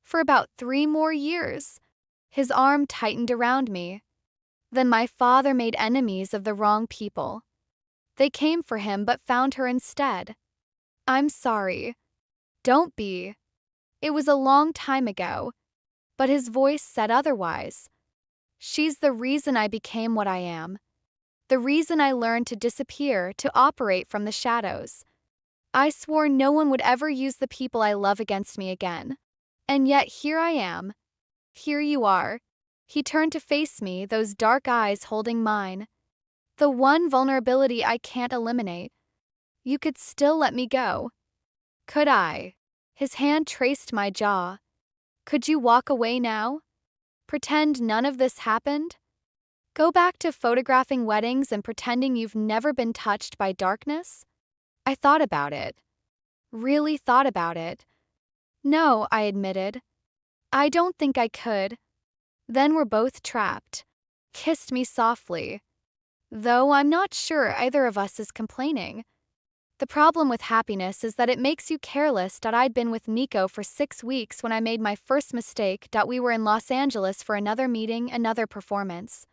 For about 3 more years. His arm tightened around me. Then my father made enemies of the wrong people. They came for him but found her instead. I'm sorry. Don't be. It was a long time ago. But his voice said otherwise. She's the reason I became what I am. The reason I learned to disappear, to operate from the shadows. I swore no one would ever use the people I love against me again. And yet here I am. Here you are. He turned to face me, those dark eyes holding mine. The one vulnerability I can't eliminate. You could still let me go. Could I? His hand traced my jaw. Could you walk away now? Pretend none of this happened? Go back to photographing weddings and pretending you've never been touched by darkness? I thought about it. Really thought about it. No, I admitted. I don't think I could. Then we're both trapped. Kissed me softly. Though I'm not sure either of us is complaining. The problem with happiness is that it makes you careless. I'd been with Nico for 6 weeks when I made my first mistake. We were in Los Angeles for another meeting, another performance.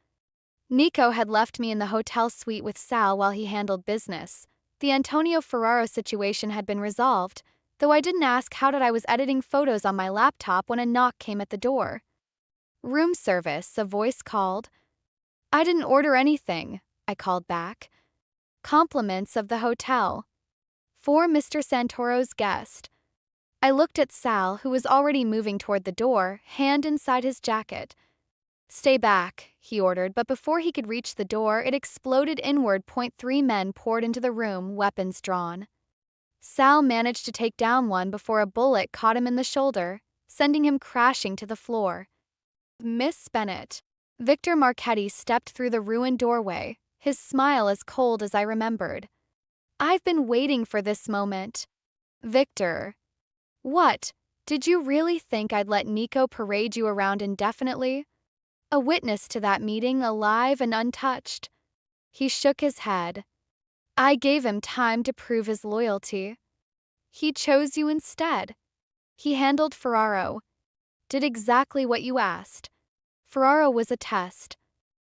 Nico had left me in the hotel suite with Sal while he handled business. The Antonio Ferraro situation had been resolved, though I didn't ask how I was editing photos on my laptop when a knock came at the door. Room service, a voice called. I didn't order anything, I called back. Compliments of the hotel. For Mr. Santoro's guest. I looked at Sal, who was already moving toward the door, hand inside his jacket. Stay back, he ordered, but before he could reach the door, it exploded inward. 3 men poured into the room, weapons drawn. Sal managed to take down one before a bullet caught him in the shoulder, sending him crashing to the floor. Miss Bennett. Victor Marchetti stepped through the ruined doorway, his smile as cold as I remembered. I've been waiting for this moment. Victor. What? Did you really think I'd let Nico parade you around indefinitely? A witness to that meeting, alive and untouched. He shook his head. I gave him time to prove his loyalty. He chose you instead. He handled Ferraro. Did exactly what you asked. Ferraro was a test.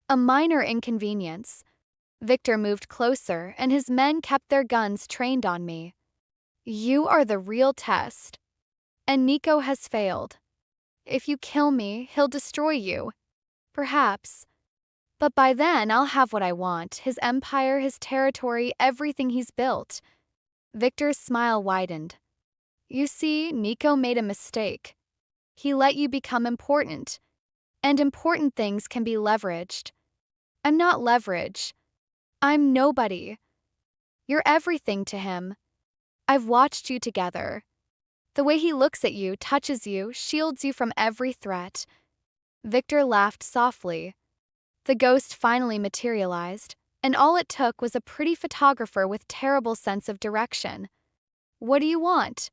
A minor inconvenience. Victor moved closer, and his men kept their guns trained on me. You are the real test. And Nico has failed. If you kill me, he'll destroy you. Perhaps. But by then, I'll have what I want, his empire, his territory, everything he's built. Victor's smile widened. You see, Nico made a mistake. He let you become important. And important things can be leveraged. I'm not leverage. I'm nobody. You're everything to him. I've watched you together. The way he looks at you, touches you, shields you from every threat. Victor laughed softly. The ghost finally materialized, and all it took was a pretty photographer with terrible sense of direction. What do you want?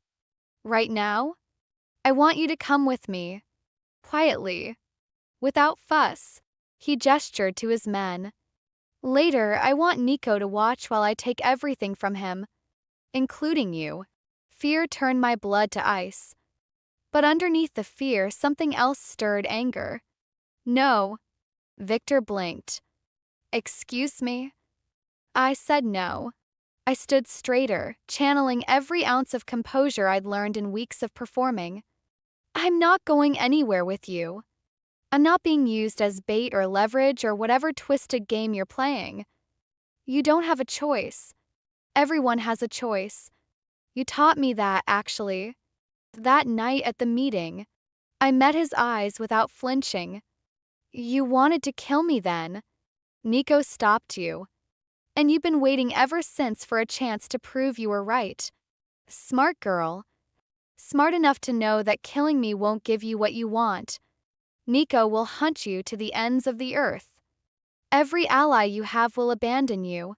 Right now? I want you to come with me. Quietly. Without fuss. He gestured to his men. Later, I want Nico to watch while I take everything from him, including you. Fear turned my blood to ice. But underneath the fear, something else stirred anger. No. Victor blinked. Excuse me? I said no. I stood straighter, channeling every ounce of composure I'd learned in weeks of performing. I'm not going anywhere with you. I'm not being used as bait or leverage or whatever twisted game you're playing. You don't have a choice. Everyone has a choice. You taught me that, actually. That night at the meeting, I met his eyes without flinching. You wanted to kill me then. Nico stopped you. And you've been waiting ever since for a chance to prove you were right. Smart girl. Smart enough to know that killing me won't give you what you want. Nico will hunt you to the ends of the earth. Every ally you have will abandon you.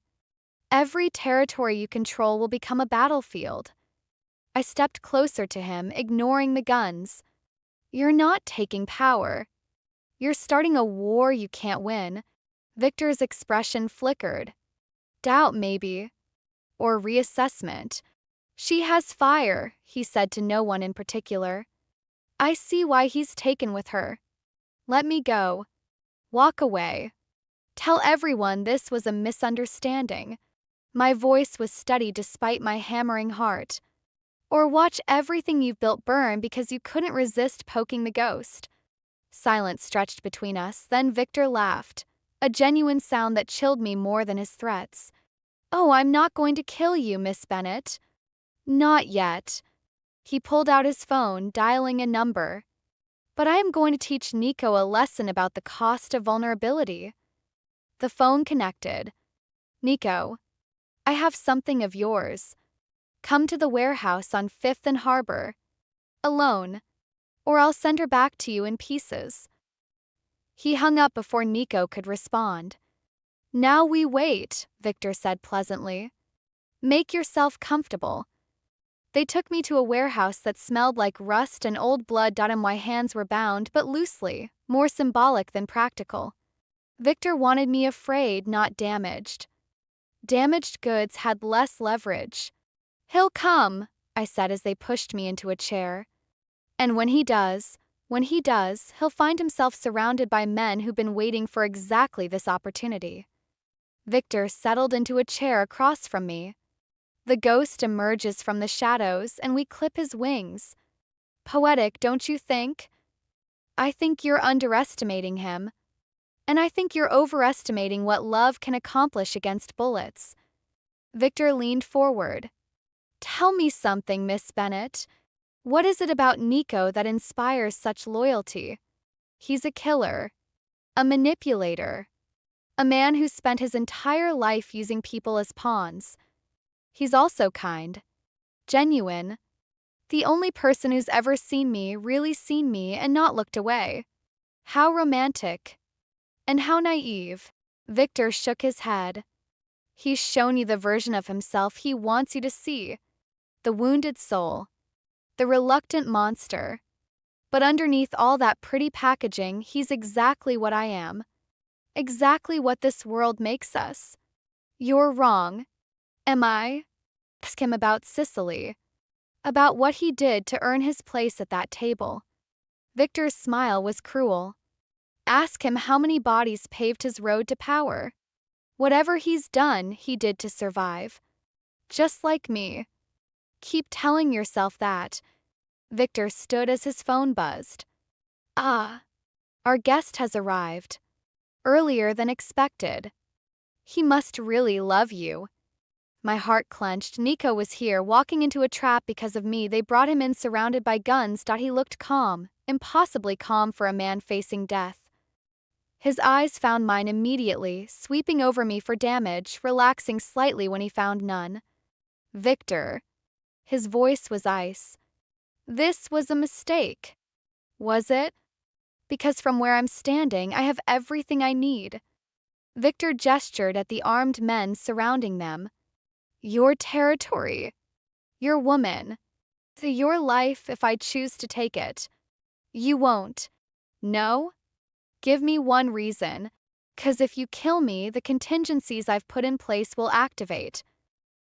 Every territory you control will become a battlefield. I stepped closer to him, ignoring the guns. You're not taking power. You're starting a war you can't win. Victor's expression flickered. Doubt, maybe. Or reassessment. She has fire, he said to no one in particular. I see why he's taken with her. Let me go. Walk away. Tell everyone this was a misunderstanding. My voice was steady despite my hammering heart. Or watch everything you've built burn because you couldn't resist poking the ghost. Silence stretched between us, then Victor laughed, a genuine sound that chilled me more than his threats. Oh, I'm not going to kill you, Miss Bennett. Not yet. He pulled out his phone, dialing a number. But I am going to teach Nico a lesson about the cost of vulnerability. The phone connected. Nico, I have something of yours. Come to the warehouse on 5th and Harbor. Alone. Or I'll send her back to you in pieces. He hung up before Nico could respond. Now we wait, Victor said pleasantly. Make yourself comfortable. They took me to a warehouse that smelled like rust and old blood. My hands were bound, but loosely, more symbolic than practical. Victor wanted me afraid, not damaged. Damaged goods had less leverage. "He'll come," I said as they pushed me into a chair. "And when he does, he'll find himself surrounded by men who've been waiting for exactly this opportunity." Victor settled into a chair across from me. The ghost emerges from the shadows and we clip his wings. Poetic, don't you think? I think you're underestimating him. And I think you're overestimating what love can accomplish against bullets. Victor leaned forward. "Tell me something, Miss Bennett. What is it about Nico that inspires such loyalty? He's a killer, a manipulator, a man who spent his entire life using people as pawns. He's also kind, genuine, the only person who's ever seen me, really seen me, and not looked away. How romantic. And how naive." Victor shook his head. "He's shown you the version of himself he wants you to see. The wounded soul. The reluctant monster. But underneath all that pretty packaging, he's exactly what I am. Exactly what this world makes us. You're wrong. Am I?" Ask him about Sicily. About what he did to earn his place at that table. Victor's smile was cruel. Ask him how many bodies paved his road to power. Whatever he's done, he did to survive. Just like me. Keep telling yourself that. Victor stood as his phone buzzed. "Ah, our guest has arrived. Earlier than expected. He must really love you." My heart clenched. Nico was here, walking into a trap because of me. They brought him in surrounded by guns. He looked calm, impossibly calm for a man facing death. His eyes found mine immediately, sweeping over me for damage, relaxing slightly when he found none. "Victor." His voice was ice. "This was a mistake." "Was it?" "Because from where I'm standing, I have everything I need." Victor gestured at the armed men surrounding them. "Your territory. Your woman. Your life if I choose to take it. You won't. No? Give me one reason. 'Cause if you kill me, the contingencies I've put in place will activate.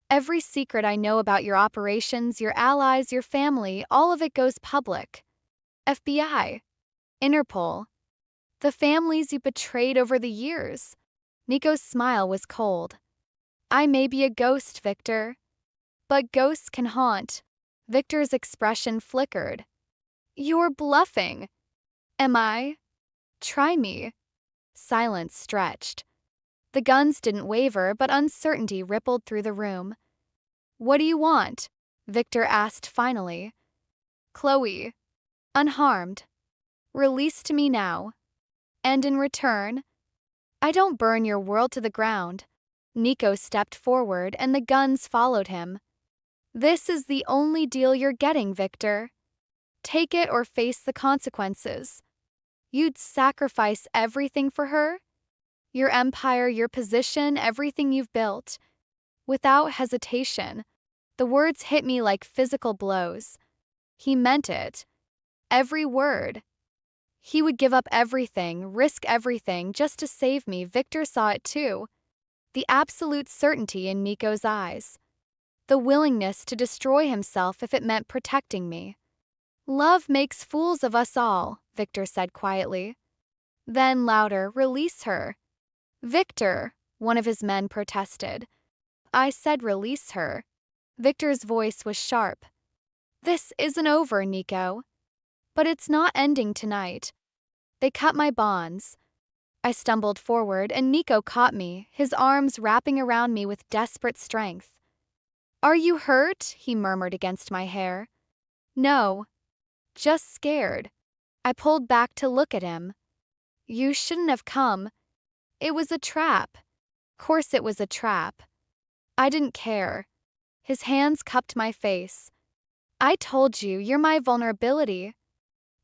Every secret I know about your operations, your allies, your family, all of it goes public. FBI. Interpol. The families you betrayed over the years." Nico's smile was cold. "I may be a ghost, Victor. But ghosts can haunt." Victor's expression flickered. "You're bluffing." "Am I? Try me." Silence stretched. The guns didn't waver, but uncertainty rippled through the room. "What do you want?" Victor asked finally. "Chloe. Unharmed. Release to me now. And in return, I don't burn your world to the ground." Nico stepped forward and the guns followed him. "This is the only deal you're getting, Victor. Take it or face the consequences. You'd sacrifice everything for her? Your empire, your position, everything you've built. Without hesitation." The words hit me like physical blows. He meant it. Every word. He would give up everything, risk everything, just to save me. Victor saw it too. The absolute certainty in Nico's eyes. The willingness to destroy himself if it meant protecting me. "Love makes fools of us all," Victor said quietly. Then louder, "Release her." "Victor," one of his men protested. "I said release her." Victor's voice was sharp. "This isn't over, Nico. But it's not ending tonight. They cut my bonds." I stumbled forward and Nico caught me, his arms wrapping around me with desperate strength. "Are you hurt?" he murmured against my hair. "No. Just scared." I pulled back to look at him. "You shouldn't have come. It was a trap." Course it was a trap. I didn't care. His hands cupped my face. "I told you, you're my vulnerability.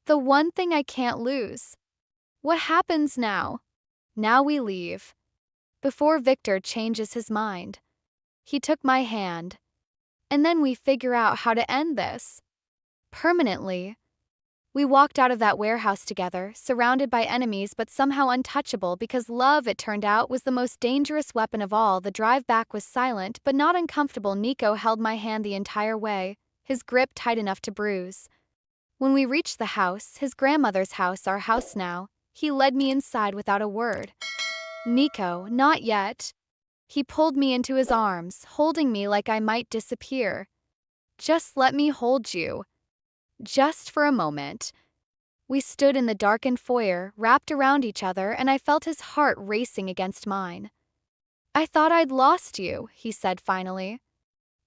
The one thing I can't lose. What happens now?" "Now we leave. Before Victor changes his mind." He took my hand. "And then we figure out how to end this. Permanently." We walked out of that warehouse together, surrounded by enemies but somehow untouchable because love, it turned out, was the most dangerous weapon of all. The drive back was silent but not uncomfortable. Nico held my hand the entire way, his grip tight enough to bruise. When we reached the house, his grandmother's house, our house now, he led me inside without a word. Nico, not yet. He pulled me into his arms, holding me like I might disappear. Just let me hold you. Just for a moment. We stood in the darkened foyer, wrapped around each other, and I felt his heart racing against mine. I thought I'd lost you, he said finally.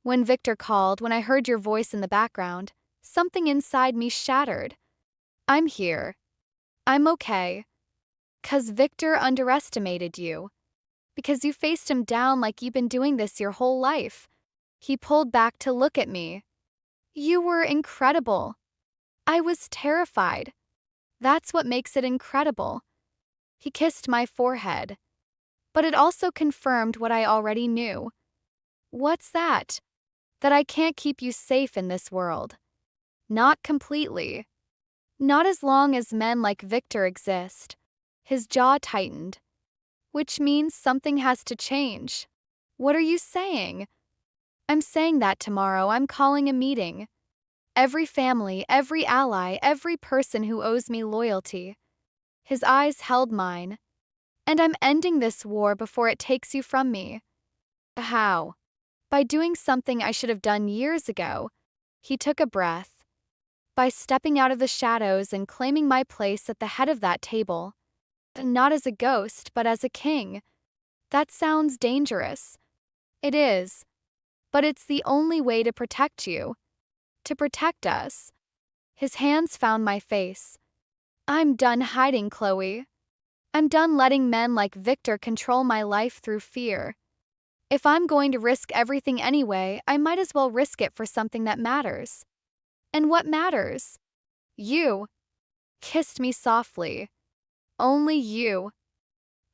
When Victor called, when I heard your voice in the background, something inside me shattered. I'm here. I'm okay. 'Cause Victor underestimated you. Because you faced him down like you've been doing this your whole life. He pulled back to look at me. You were incredible. I was terrified. That's what makes it incredible. He kissed my forehead. But it also confirmed what I already knew. What's that? That I can't keep you safe in this world. Not completely. Not as long as men like Victor exist. His jaw tightened. Which means something has to change. What are you saying? I'm saying that tomorrow I'm calling a meeting. Every family, every ally, every person who owes me loyalty. His eyes held mine. And I'm ending this war before it takes you from me. How? By doing something I should have done years ago. He took a breath. By stepping out of the shadows and claiming my place at the head of that table. Not as a ghost, but as a king. That sounds dangerous. It is. But it's the only way to protect you. To protect us. His hands found my face. I'm done hiding, Chloe. I'm done letting men like Victor control my life through fear. If I'm going to risk everything anyway, I might as well risk it for something that matters. And what matters? You. Kissed me softly. Only you.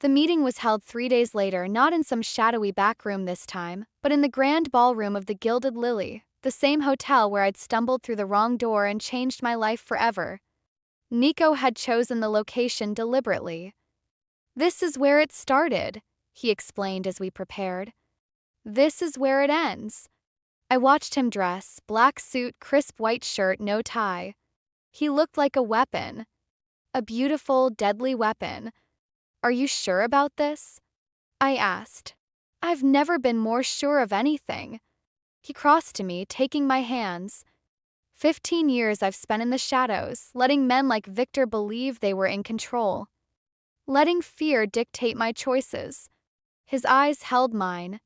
The meeting was held 3 days later, not in some shadowy back room this time, but in the grand ballroom of the Gilded Lily, the same hotel where I'd stumbled through the wrong door and changed my life forever. Nico had chosen the location deliberately. This is where it started, he explained as we prepared. This is where it ends. I watched him dress, black suit, crisp white shirt, no tie. He looked like a weapon. A beautiful, deadly weapon. Are you sure about this? I asked. I've never been more sure of anything. He crossed to me, taking my hands. 15 years I've spent in the shadows, letting men like Victor believe they were in control. Letting fear dictate my choices. His eyes held mine.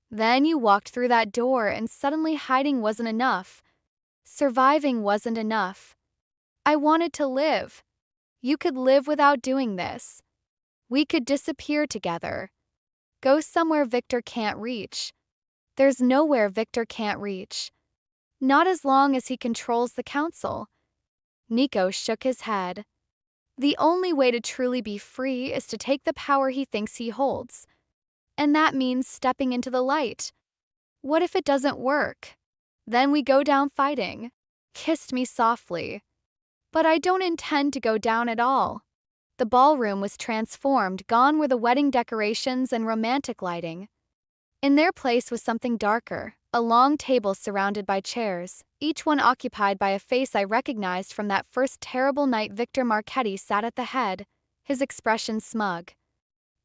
Then you walked through that door and suddenly hiding wasn't enough. Surviving wasn't enough. I wanted to live. You could live without doing this. We could disappear together. Go somewhere Victor can't reach. There's nowhere Victor can't reach. Not as long as he controls the council. Nico shook his head. The only way to truly be free is to take the power he thinks he holds. And that means stepping into the light. What if it doesn't work? Then we go down fighting. Kissed me softly. But I don't intend to go down at all. The ballroom was transformed, gone were the wedding decorations and romantic lighting. In their place was something darker, a long table surrounded by chairs, each one occupied by a face I recognized from that first terrible night. Victor Marchetti sat at the head, his expression smug.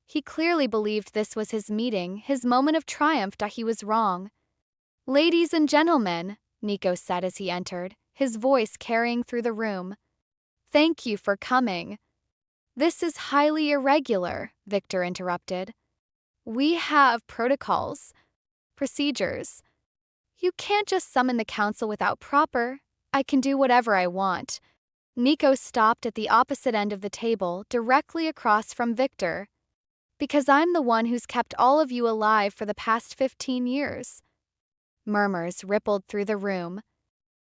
He clearly believed this was his meeting, his moment of triumph. He was wrong. Ladies and gentlemen, Nico said as he entered, his voice carrying through the room. Thank you for coming. This is highly irregular, Victor interrupted. We have protocols, procedures. You can't just summon the council without proper. I can do whatever I want. Nico stopped at the opposite end of the table, directly across from Victor. Because I'm the one who's kept all of you alive for the past 15 years. Murmurs rippled through the room.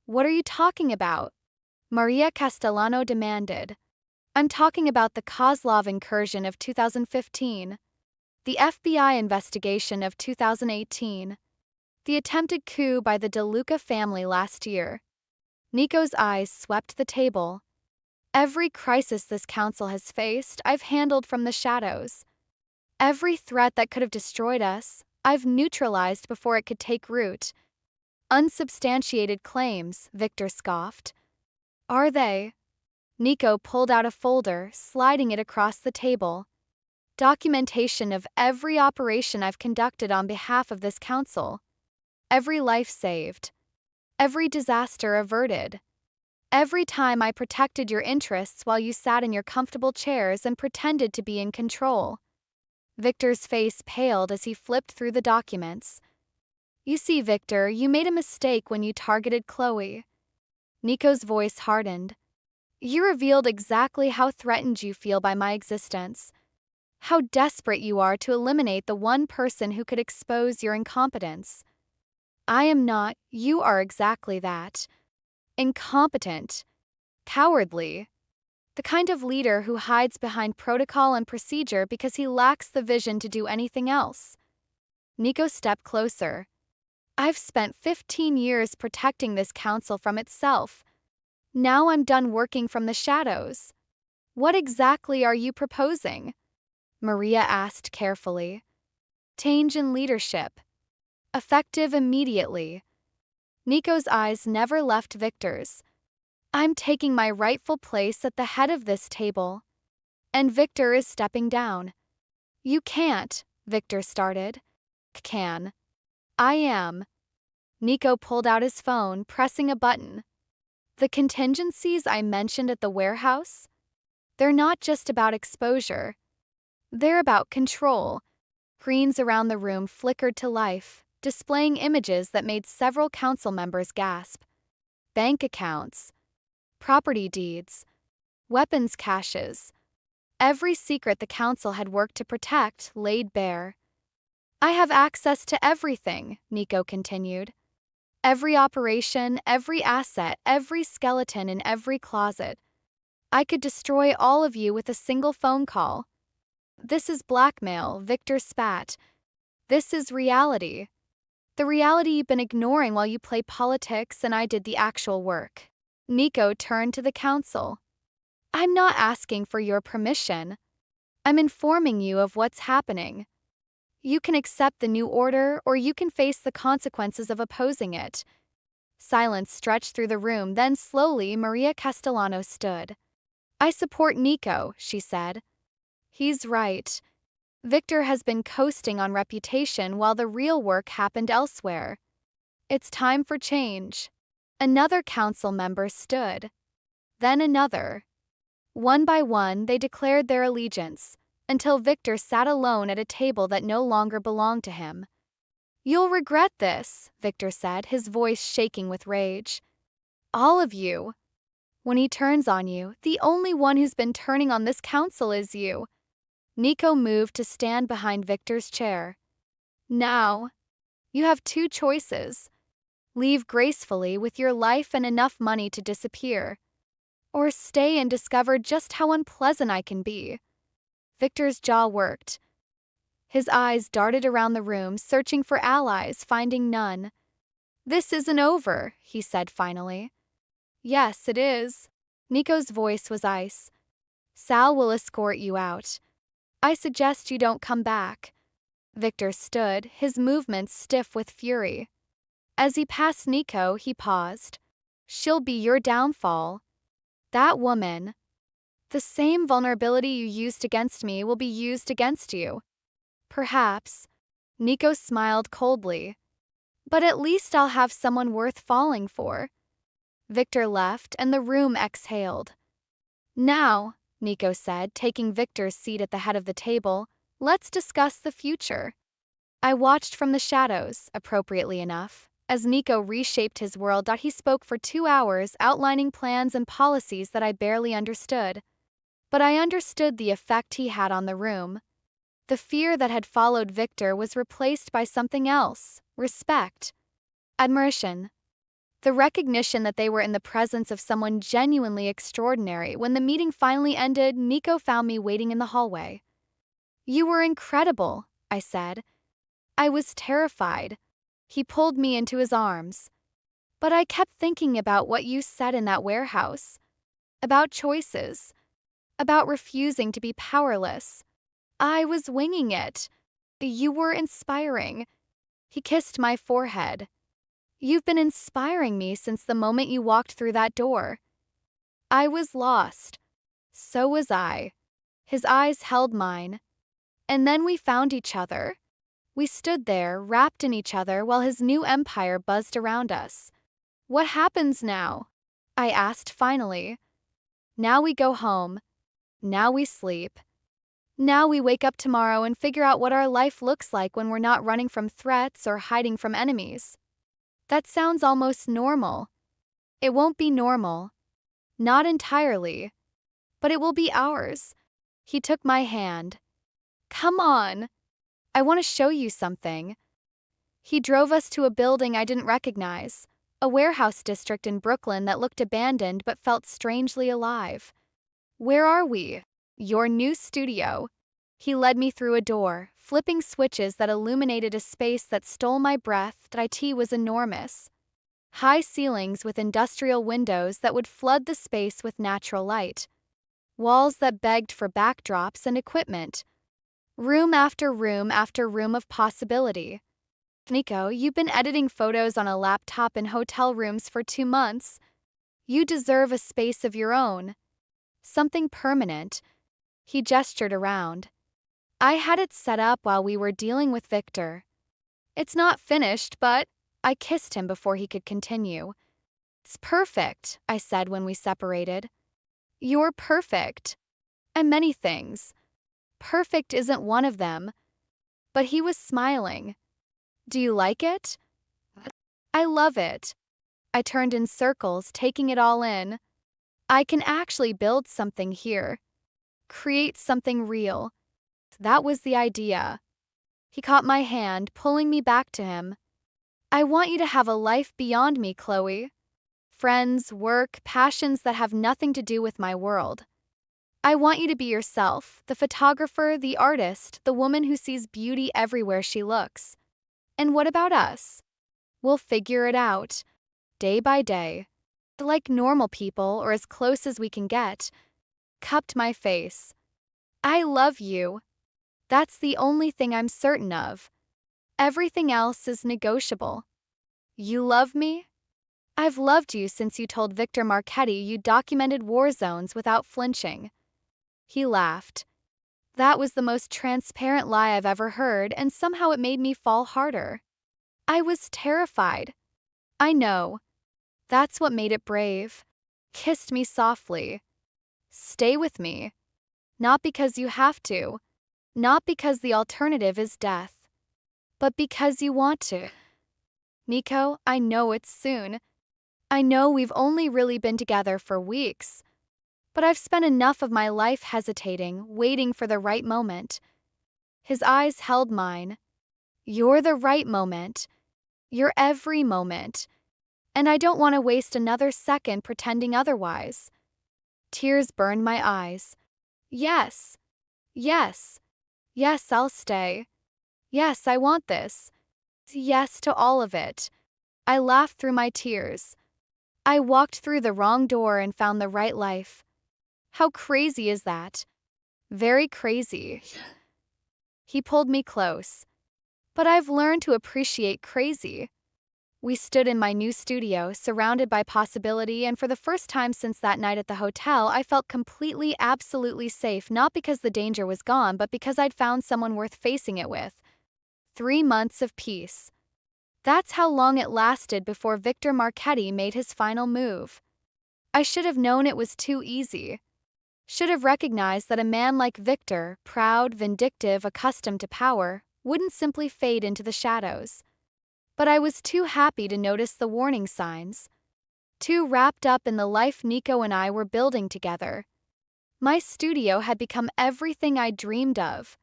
What are you talking about? Maria Castellano demanded. I'm talking about the Kozlov incursion of 2015. The FBI investigation of 2018. The attempted coup by the De Luca family last year. Nico's eyes swept the table, Every crisis this council has faced, I've handled from the shadows. Every threat that could have destroyed us, I've neutralized before it could take root. Unsubstantiated claims, Victor scoffed. Are they? Nico pulled out a folder, sliding it across the table. Documentation of every operation I've conducted on behalf of this council. Every life saved. Every disaster averted. Every time I protected your interests while you sat in your comfortable chairs and pretended to be in control. Victor's face paled as he flipped through the documents. You see, Victor, you made a mistake when you targeted Chloe. Nico's voice hardened. You revealed exactly how threatened you feel by my existence. How desperate you are to eliminate the one person who could expose your incompetence. I am not, you are exactly that. Incompetent. Cowardly. The kind of leader who hides behind protocol and procedure because he lacks the vision to do anything else. Nico stepped closer. I've spent 15 years protecting this council from itself. Now I'm done working from the shadows. What exactly are you proposing? Maria asked carefully. Change in leadership. Effective immediately. Nico's eyes never left Victor's. I'm taking my rightful place at the head of this table. And Victor is stepping down. You can't, Victor started. Can. I am. Nico pulled out his phone, pressing a button. The contingencies I mentioned at the warehouse? They're not just about exposure. They're about control. Screens around the room flickered to life, displaying images that made several council members gasp. Bank accounts. Property deeds. Weapons caches. Every secret the council had worked to protect laid bare. I have access to everything, Nico continued. Every operation, every asset, every skeleton in every closet. I could destroy all of you with a single phone call. This is blackmail, Victor spat. This is reality. The reality you've been ignoring while you play politics and I did the actual work. Nico turned to the council. I'm not asking for your permission. I'm informing you of what's happening. You can accept the new order or you can face the consequences of opposing it. Silence stretched through the room, then slowly Maria Castellano stood. I support Nico, she said. He's right. Victor has been coasting on reputation while the real work happened elsewhere. It's time for change. Another council member stood. Then another. One by one, they declared their allegiance, until Victor sat alone at a table that no longer belonged to him. You'll regret this, Victor said, his voice shaking with rage. All of you. When he turns on you, the only one who's been turning on this council is you. Nico moved to stand behind Victor's chair. Now, you have two choices. Leave gracefully with your life and enough money to disappear. Or stay and discover just how unpleasant I can be. Victor's jaw worked. His eyes darted around the room, searching for allies, finding none. This isn't over, he said finally. Yes, it is. Nico's voice was ice. Sal will escort you out. I suggest you don't come back. Victor stood, his movements stiff with fury. As he passed Nico, he paused. She'll be your downfall. That woman. The same vulnerability you used against me will be used against you. Perhaps. Nico smiled coldly. But at least I'll have someone worth falling for. Victor left, and the room exhaled. Now, Nico said, taking Victor's seat at the head of the table, let's discuss the future. I watched from the shadows, appropriately enough, as Nico reshaped his world. He spoke for 2 hours, outlining plans and policies that I barely understood. But I understood the effect he had on the room. The fear that had followed Victor was replaced by something else: respect. Admiration. The recognition that they were in the presence of someone genuinely extraordinary. When the meeting finally ended, Nico found me waiting in the hallway. You were incredible, I said. I was terrified. He pulled me into his arms. But I kept thinking about what you said in that warehouse. about choices, about refusing to be powerless. I was winging it. You were inspiring. He kissed my forehead. You've been inspiring me since the moment you walked through that door. I was lost. So was I. His eyes held mine. And then we found each other. We stood there, wrapped in each other, while his new empire buzzed around us. What happens now? I asked finally. Now we go home. Now we sleep. Now we wake up tomorrow and figure out what our life looks like when we're not running from threats or hiding from enemies. That sounds almost normal. It won't be normal. Not entirely. But it will be ours. He took my hand. Come on. I want to show you something. He drove us to a building I didn't recognize, a warehouse district in Brooklyn that looked abandoned but felt strangely alive. Where are we? Your new studio. He led me through a door, flipping switches that illuminated a space that stole my breath. IT was enormous. High ceilings with industrial windows that would flood the space with natural light. Walls that begged for backdrops and equipment. Room after room after room of possibility. Nico, you've been editing photos on a laptop in hotel rooms for 2 months. You deserve a space of your own. Something permanent. He gestured around. I had it set up while we were dealing with Victor. It's not finished, but I kissed him before he could continue. It's perfect, I said when we separated. You're perfect. And many things. Perfect isn't one of them. But he was smiling. Do you like it? I love it. I turned in circles, taking it all in. I can actually build something here. Create something real. That was the idea. He caught my hand, pulling me back to him. I want you to have a life beyond me, Chloe. Friends, work, passions that have nothing to do with my world. I want you to be yourself, the photographer, the artist, the woman who sees beauty everywhere she looks. And what about us? We'll figure it out, day by day. Like normal people, or as close as we can get. Cupped my face. I love you. That's the only thing I'm certain of. Everything else is negotiable. You love me? I've loved you since you told Victor Marchetti you documented war zones without flinching. He laughed. That was the most transparent lie I've ever heard, and somehow it made me fall harder. I was terrified. I know. That's what made it brave. Kissed me softly. Stay with me. Not because you have to. Not because the alternative is death. But because you want to. Nico, I know it's soon. I know we've only really been together for weeks. But I've spent enough of my life hesitating, waiting for the right moment. His eyes held mine. You're the right moment. You're every moment. And I don't want to waste another second pretending otherwise. Tears burned my eyes. Yes. Yes. Yes, I'll stay. Yes, I want this. Yes to all of it. I laughed through my tears. I walked through the wrong door and found the right life. How crazy is that? Very crazy. He pulled me close. But I've learned to appreciate crazy. We stood in my new studio, surrounded by possibility, and for the first time since that night at the hotel, I felt completely, absolutely safe, not because the danger was gone, but because I'd found someone worth facing it with. 3 months of peace. That's how long it lasted before Victor Marchetti made his final move. I should have known it was too easy. Should have recognized that a man like Victor, proud, vindictive, accustomed to power, wouldn't simply fade into the shadows. But I was too happy to notice the warning signs. Too wrapped up in the life Nico and I were building together. My studio had become everything I dreamed of.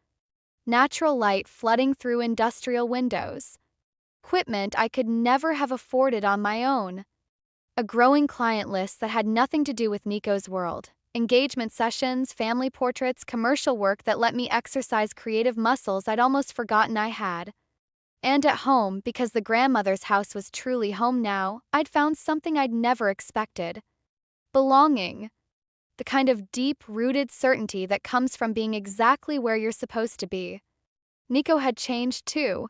Natural light flooding through industrial windows. Equipment I could never have afforded on my own. A growing client list that had nothing to do with Nico's world. Engagement sessions, family portraits, commercial work that let me exercise creative muscles I'd almost forgotten I had. And at home, because the grandmother's house was truly home now, I'd found something I'd never expected. Belonging. the kind of deep-rooted certainty that comes from being exactly where you're supposed to be. Nico had changed too.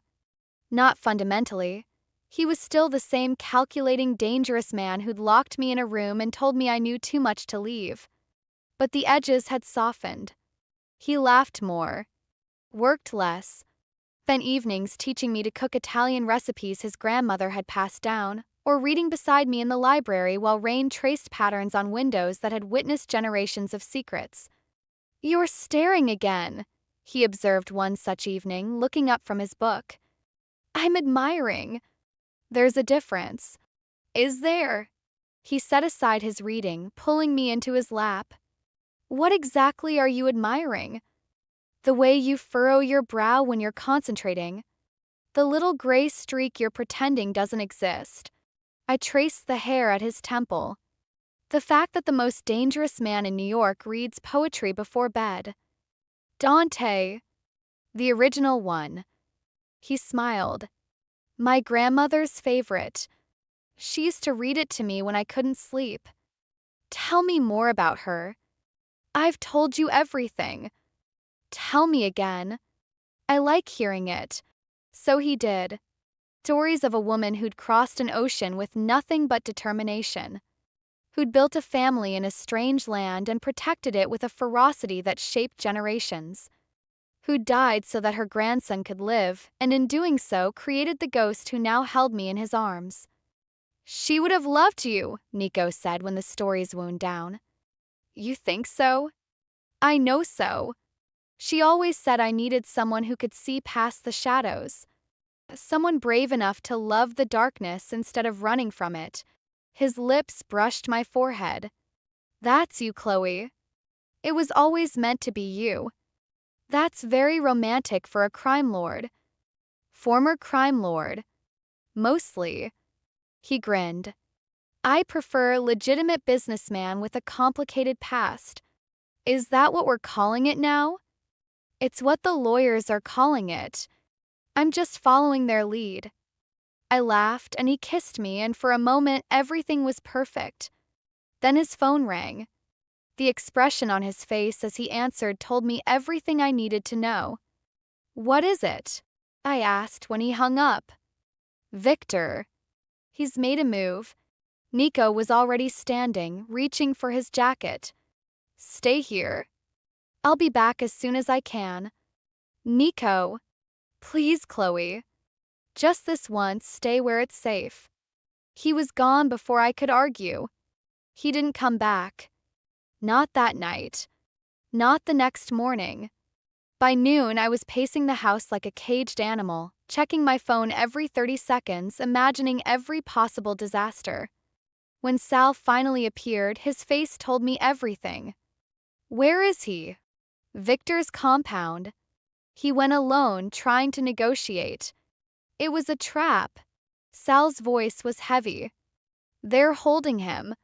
Not fundamentally. He was still the same calculating, dangerous man who'd locked me in a room and told me I knew too much to leave. But the edges had softened. He laughed more, worked less, spent evenings teaching me to cook Italian recipes his grandmother had passed down, or reading beside me in the library while rain traced patterns on windows that had witnessed generations of secrets. "You're staring again," he observed one such evening, looking up from his book. "I'm admiring." "There's a difference." "Is there?" He set aside his reading, pulling me into his lap. "What exactly are you admiring?" "The way you furrow your brow when you're concentrating. The little gray streak you're pretending doesn't exist." I traced the hair at his temple. "The fact that the most dangerous man in New York reads poetry before bed." "Dante." "The original one." He smiled. "My grandmother's favorite. She used to read it to me when I couldn't sleep." "Tell me more about her." "I've told you everything." "Tell me again." "I like hearing it." So he did. Stories of a woman who'd crossed an ocean with nothing but determination, who'd built a family in a strange land and protected it with a ferocity that shaped generations, who died so that her grandson could live, and in doing so created the ghost who now held me in his arms. "She would have loved you," Nico said when the stories wound down. "You think so?" "I know so. She always said I needed someone who could see past the shadows. Someone brave enough to love the darkness instead of running from it." His lips brushed my forehead. "That's you, Chloe. It was always meant to be you." "That's very romantic for a crime lord." "Former crime lord. Mostly." He grinned. "I prefer legitimate businessman with a complicated past." "Is that what we're calling it now?" "It's what the lawyers are calling it. I'm just following their lead." I laughed and he kissed me, and for a moment everything was perfect. Then his phone rang. The expression on his face as he answered told me everything I needed to know. "What is it?" I asked when he hung up. "Victor. He's made a move." Nico was already standing, reaching for his jacket. "Stay here. I'll be back as soon as I can." "Nico." "Please, Chloe. Just this once, stay where it's safe." He was gone before I could argue. He didn't come back. Not that night. Not the next morning. By noon, I was pacing the house like a caged animal, checking my phone every 30 seconds, imagining every possible disaster. When Sal finally appeared, his face told me everything. "Where is he?" "Victor's compound." "He went alone, trying to negotiate." "It was a trap." Sal's voice was heavy. "They're holding him."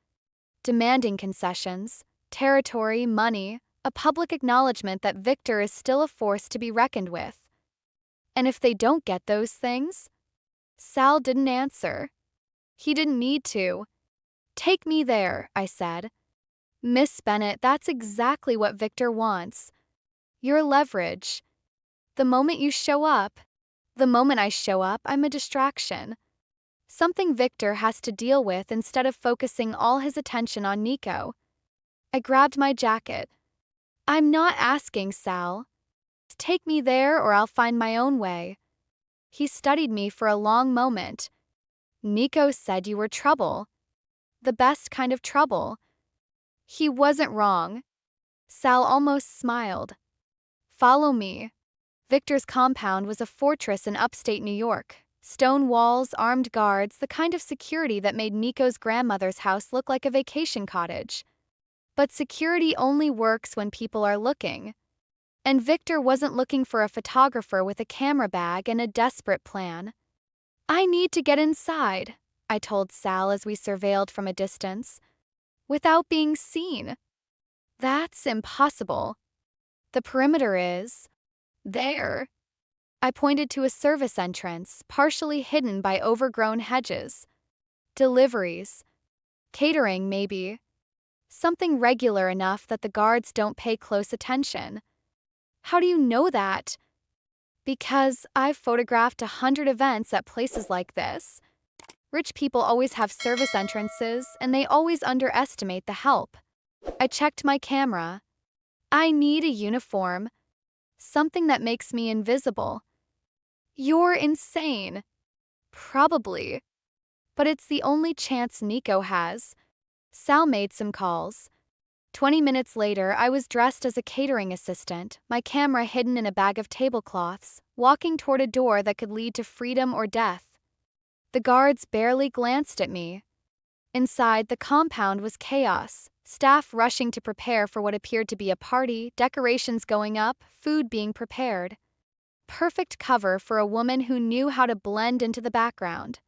"Demanding concessions, territory, money, a public acknowledgement that Victor is still a force to be reckoned with." "And if they don't get those things?" Sal didn't answer. He didn't need to. "Take me there," I said. "Miss Bennett, that's exactly what Victor wants. Your leverage. The moment you show up, the moment I show up, I'm a distraction. Something Victor has to deal with instead of focusing all his attention on Nico." I grabbed my jacket. "I'm not asking, Sal. Take me there or I'll find my own way." He studied me for a long moment. "Nico said you were trouble. The best kind of trouble." He wasn't wrong. Sal almost smiled. "Follow me." Victor's compound was a fortress in upstate New York. Stone walls, armed guards, the kind of security that made Nico's grandmother's house look like a vacation cottage. But security only works when people are looking. And Victor wasn't looking for a photographer with a camera bag and a desperate plan. "I need to get inside," I told Sal as we surveilled from a distance. "Without being seen." "That's impossible." "The perimeter is there." I pointed to a service entrance, partially hidden by overgrown hedges. "Deliveries. Catering, maybe." Something regular enough that the guards don't pay close attention. How do you know that? Because I've photographed 100 events at places like this. Rich people always have service entrances, and they always underestimate the help. I checked my camera. I need a uniform. Something that makes me invisible. You're insane. Probably. But it's the only chance Nico has. Sal made some calls. 20 minutes later, I was dressed as a catering assistant, my camera hidden in a bag of tablecloths, walking toward a door that could lead to freedom or death. The guards barely glanced at me. Inside, the compound was chaos, staff rushing to prepare for what appeared to be a party, decorations going up, food being prepared. Perfect cover for a woman who knew how to blend into the background.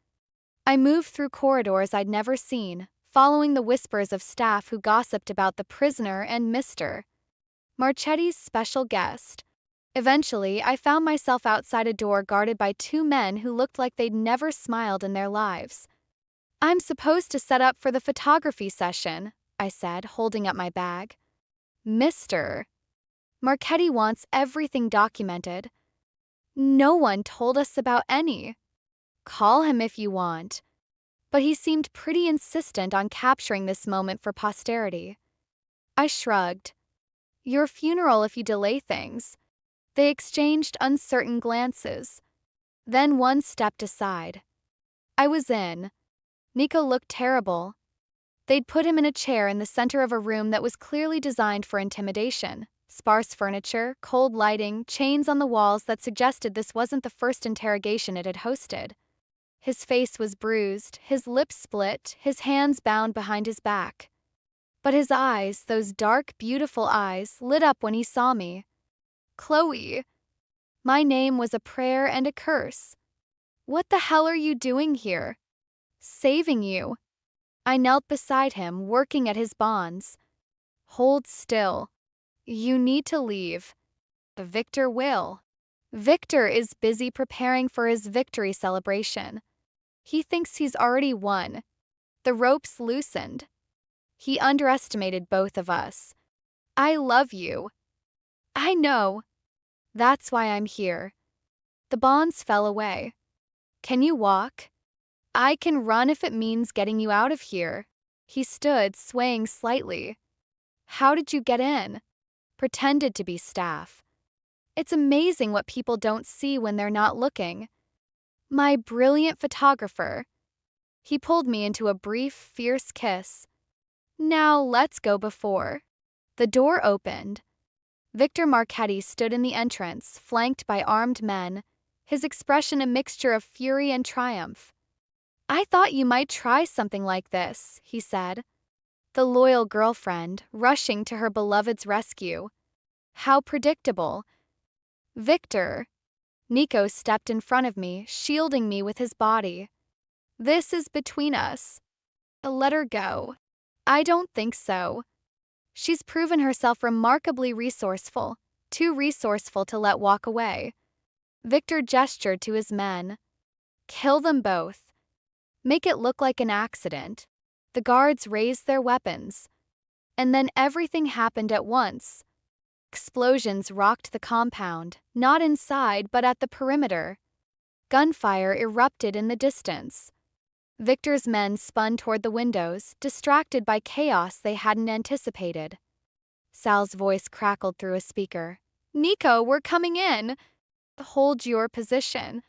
I moved through corridors I'd never seen, following the whispers of staff who gossiped about the prisoner and Mr. Marchetti's special guest. Eventually, I found myself outside a door guarded by two men who looked like they'd never smiled in their lives. I'm supposed to set up for the photography session, I said, holding up my bag. Mr. Marchetti wants everything documented. No one told us about any. Call him if you want. But he seemed pretty insistent on capturing this moment for posterity. I shrugged. Your funeral if you delay things. They exchanged uncertain glances. Then one stepped aside. I was in. Nico looked terrible. They'd put him in a chair in the center of a room that was clearly designed for intimidation. Sparse furniture, cold lighting, chains on the walls that suggested this wasn't the first interrogation it had hosted. His face was bruised, his lips split, his hands bound behind his back. But his eyes, those dark, beautiful eyes, lit up when he saw me. Chloe. My name was a prayer and a curse. What the hell are you doing here? Saving you. I knelt beside him, working at his bonds. Hold still. You need to leave. Victor will. Victor is busy preparing for his victory celebration. He thinks he's already won. The ropes loosened. He underestimated both of us. I love you. I know. That's why I'm here. The bonds fell away. Can you walk? I can run if it means getting you out of here. He stood, swaying slightly. How did you get in? Pretended to be staff. It's amazing what people don't see when they're not looking. My brilliant photographer. He pulled me into a brief, fierce kiss. Now let's go before. The door opened. Victor Marchetti stood in the entrance, flanked by armed men, his expression a mixture of fury and triumph. I thought you might try something like this, he said. The loyal girlfriend, rushing to her beloved's rescue. How predictable. Victor. Nico stepped in front of me, shielding me with his body. This is between us. Let her go. I don't think so. She's proven herself remarkably resourceful, too resourceful to let walk away. Victor gestured to his men. Kill them both. Make it look like an accident. The guards raised their weapons. And then everything happened at once. Explosions rocked the compound, not inside but at the perimeter. Gunfire erupted in the distance. Victor's men spun toward the windows, distracted by chaos they hadn't anticipated. Sal's voice crackled through a speaker. Nico, we're coming in. Hold your position.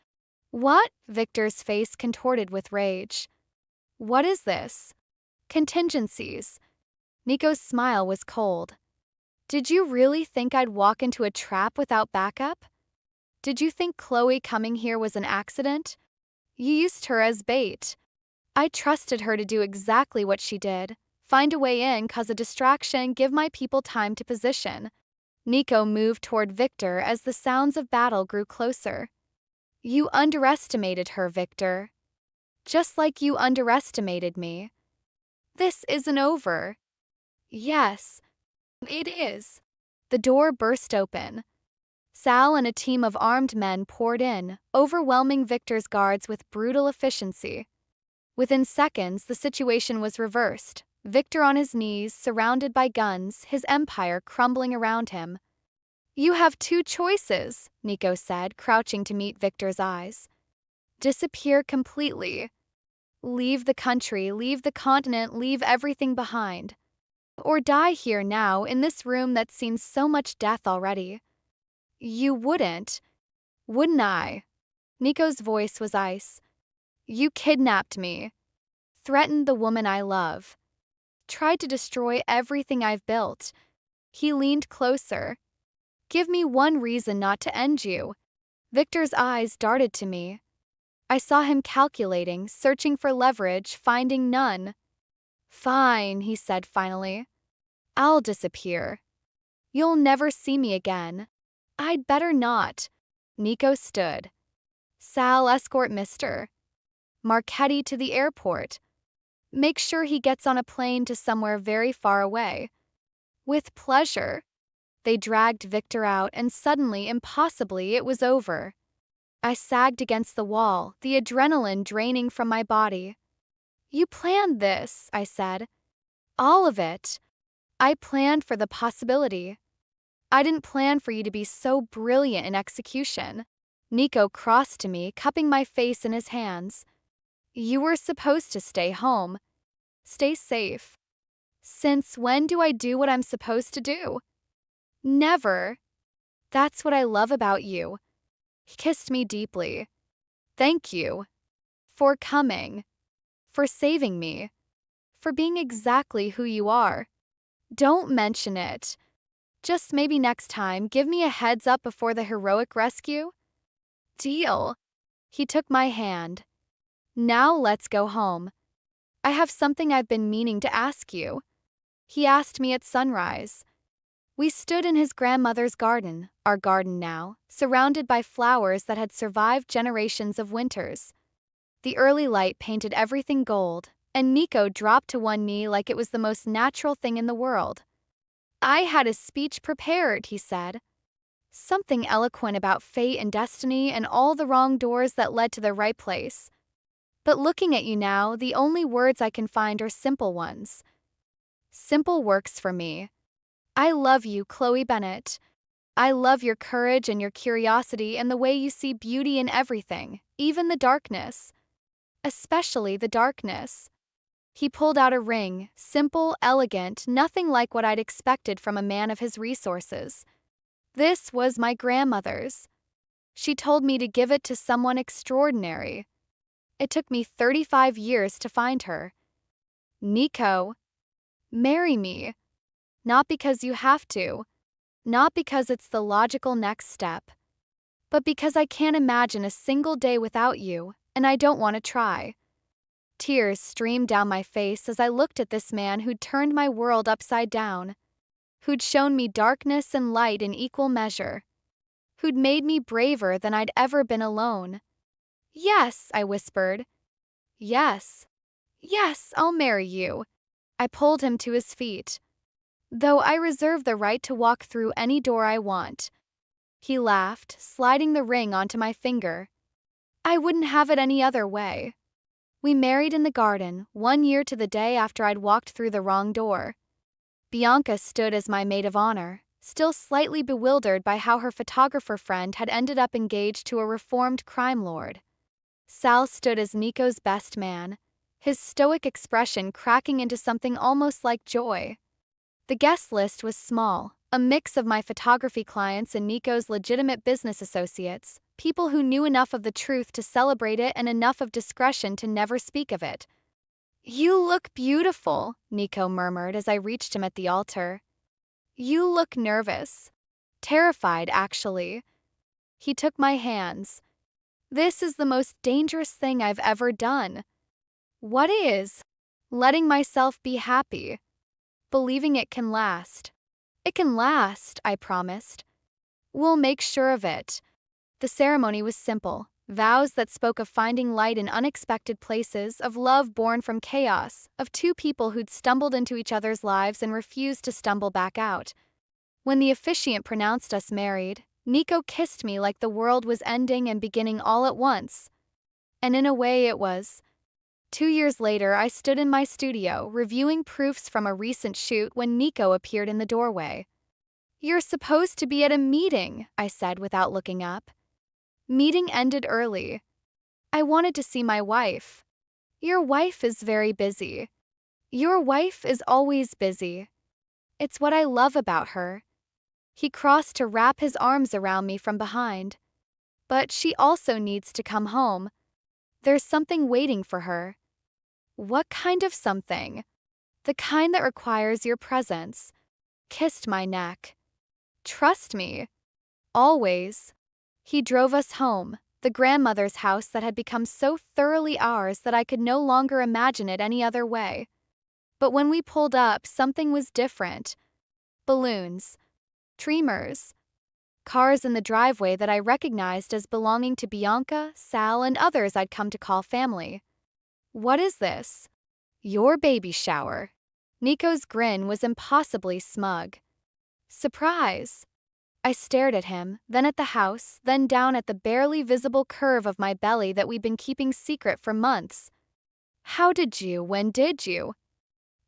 What? Victor's face contorted with rage. What is this? Contingencies. Nico's smile was cold. Did you really think I'd walk into a trap without backup? Did you think Chloe coming here was an accident? You used her as bait. I trusted her to do exactly what she did. Find a way in, cause a distraction, give my people time to position. Nico moved toward Victor as the sounds of battle grew closer. You underestimated her, Victor. Just like you underestimated me. This isn't over. Yes, it is. The door burst open. Sal and a team of armed men poured in, overwhelming Victor's guards with brutal efficiency. Within seconds, the situation was reversed. Victor on his knees, surrounded by guns, his empire crumbling around him. "You have two choices," Nico said, crouching to meet Victor's eyes. "Disappear completely. Leave the country, leave the continent, leave everything behind. Or die here now, in this room that's seen so much death already." "You wouldn't, wouldn't I?" Nico's voice was ice. "You kidnapped me, threatened the woman I love, tried to destroy everything I've built." He leaned closer. "Give me one reason not to end you." Victor's eyes darted to me. I saw him calculating, searching for leverage, finding none. "Fine," he said finally. "I'll disappear. You'll never see me again." "I'd better not." Nico stood. "Sal, escort Mr. Marchetti to the airport. Make sure he gets on a plane to somewhere very far away." "With pleasure." They dragged Victor out, and suddenly, impossibly, it was over. I sagged against the wall, the adrenaline draining from my body. "You planned this," I said. "All of it. I planned for the possibility. I didn't plan for you to be so brilliant in execution." Nico crossed to me, cupping my face in his hands. "You were supposed to stay home. Stay safe. Since when do I do what I'm supposed to do?" "Never. That's what I love about you." He kissed me deeply. "Thank you. For coming. For saving me. For being exactly who you are. Don't mention it. Just maybe next time, give me a heads up before the heroic rescue." "Deal." He took my hand. "Now let's go home. I have something I've been meaning to ask you." He asked me at sunrise. We stood in his grandmother's garden, our garden now, surrounded by flowers that had survived generations of winters. The early light painted everything gold, and Nico dropped to one knee like it was the most natural thing in the world. "I had a speech prepared," he said. "Something eloquent about fate and destiny and all the wrong doors that led to the right place. But looking at you now, the only words I can find are simple ones. Simple works for me. I love you, Chloe Bennett. I love your courage and your curiosity and the way you see beauty in everything, even the darkness. Especially the darkness." He pulled out a ring, simple, elegant, nothing like what I'd expected from a man of his resources. This was my grandmother's. She told me to give it to someone extraordinary. It took me 35 years to find her. "Nico, marry me. Not because you have to. Not because it's the logical next step. But because I can't imagine a single day without you, and I don't want to try." Tears streamed down my face as I looked at this man who'd turned my world upside down, who'd shown me darkness and light in equal measure, who'd made me braver than I'd ever been alone. "Yes," I whispered. "Yes. Yes, I'll marry you." I pulled him to his feet. "Though I reserve the right to walk through any door I want." He laughed, sliding the ring onto my finger. "I wouldn't have it any other way." We married in the garden, 1 year to the day after I'd walked through the wrong door. Bianca stood as my maid of honor, still slightly bewildered by how her photographer friend had ended up engaged to a reformed crime lord. Sal stood as Nico's best man, his stoic expression cracking into something almost like joy. The guest list was small, a mix of my photography clients and Nico's legitimate business associates, people who knew enough of the truth to celebrate it and enough of discretion to never speak of it. "You look beautiful," Nico murmured as I reached him at the altar. "You look nervous. Terrified, actually." He took my hands. "This is the most dangerous thing I've ever done." "What is?" "Letting myself be happy. Believing it can last." "It can last," I promised. "We'll make sure of it." The ceremony was simple, vows that spoke of finding light in unexpected places, of love born from chaos, of two people who'd stumbled into each other's lives and refused to stumble back out. When the officiant pronounced us married, Nico kissed me like the world was ending and beginning all at once. And in a way it was. 2 years later, I stood in my studio, reviewing proofs from a recent shoot when Nico appeared in the doorway. "You're supposed to be at a meeting," I said without looking up. "Meeting ended early. I wanted to see my wife." "Your wife is very busy." "Your wife is always busy. It's what I love about her." He crossed to wrap his arms around me from behind. "But she also needs to come home. There's something waiting for her." "What kind of something?" "The kind that requires your presence." Kissed my neck. "Trust me." "Always." He drove us home, the grandmother's house that had become so thoroughly ours that I could no longer imagine it any other way. But when we pulled up, something was different. Balloons. Streamers. Cars in the driveway that I recognized as belonging to Bianca, Sal, and others I'd come to call family. "What is this?" "Your baby shower." Nico's grin was impossibly smug. "Surprise." I stared at him, then at the house, then down at the barely visible curve of my belly that we'd been keeping secret for months. When did you?"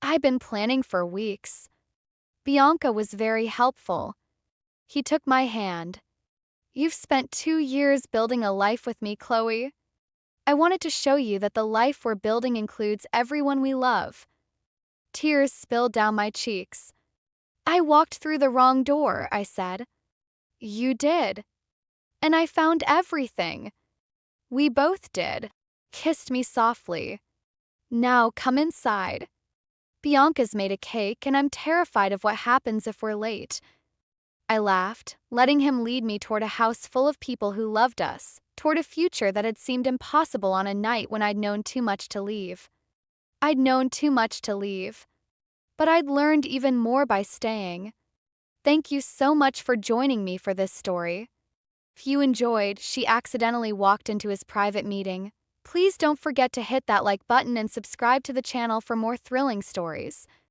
"I've been planning for weeks." Bianca was very helpful. He took my hand. "You've spent 2 years building a life with me, Chloe. I wanted to show you that the life we're building includes everyone we love." Tears spilled down my cheeks. "I walked through the wrong door," I said. "You did. And I found everything." "We both did." Kissed me softly. "Now come inside. Bianca's made a cake and I'm terrified of what happens if we're late." I laughed, letting him lead me toward a house full of people who loved us, toward a future that had seemed impossible on a night when I'd known too much to leave. I'd known too much to leave. But I'd learned even more by staying. Thank you so much for joining me for this story. If you enjoyed, she accidentally walked into his private meeting. Please don't forget to hit that like button and subscribe to the channel for more thrilling stories.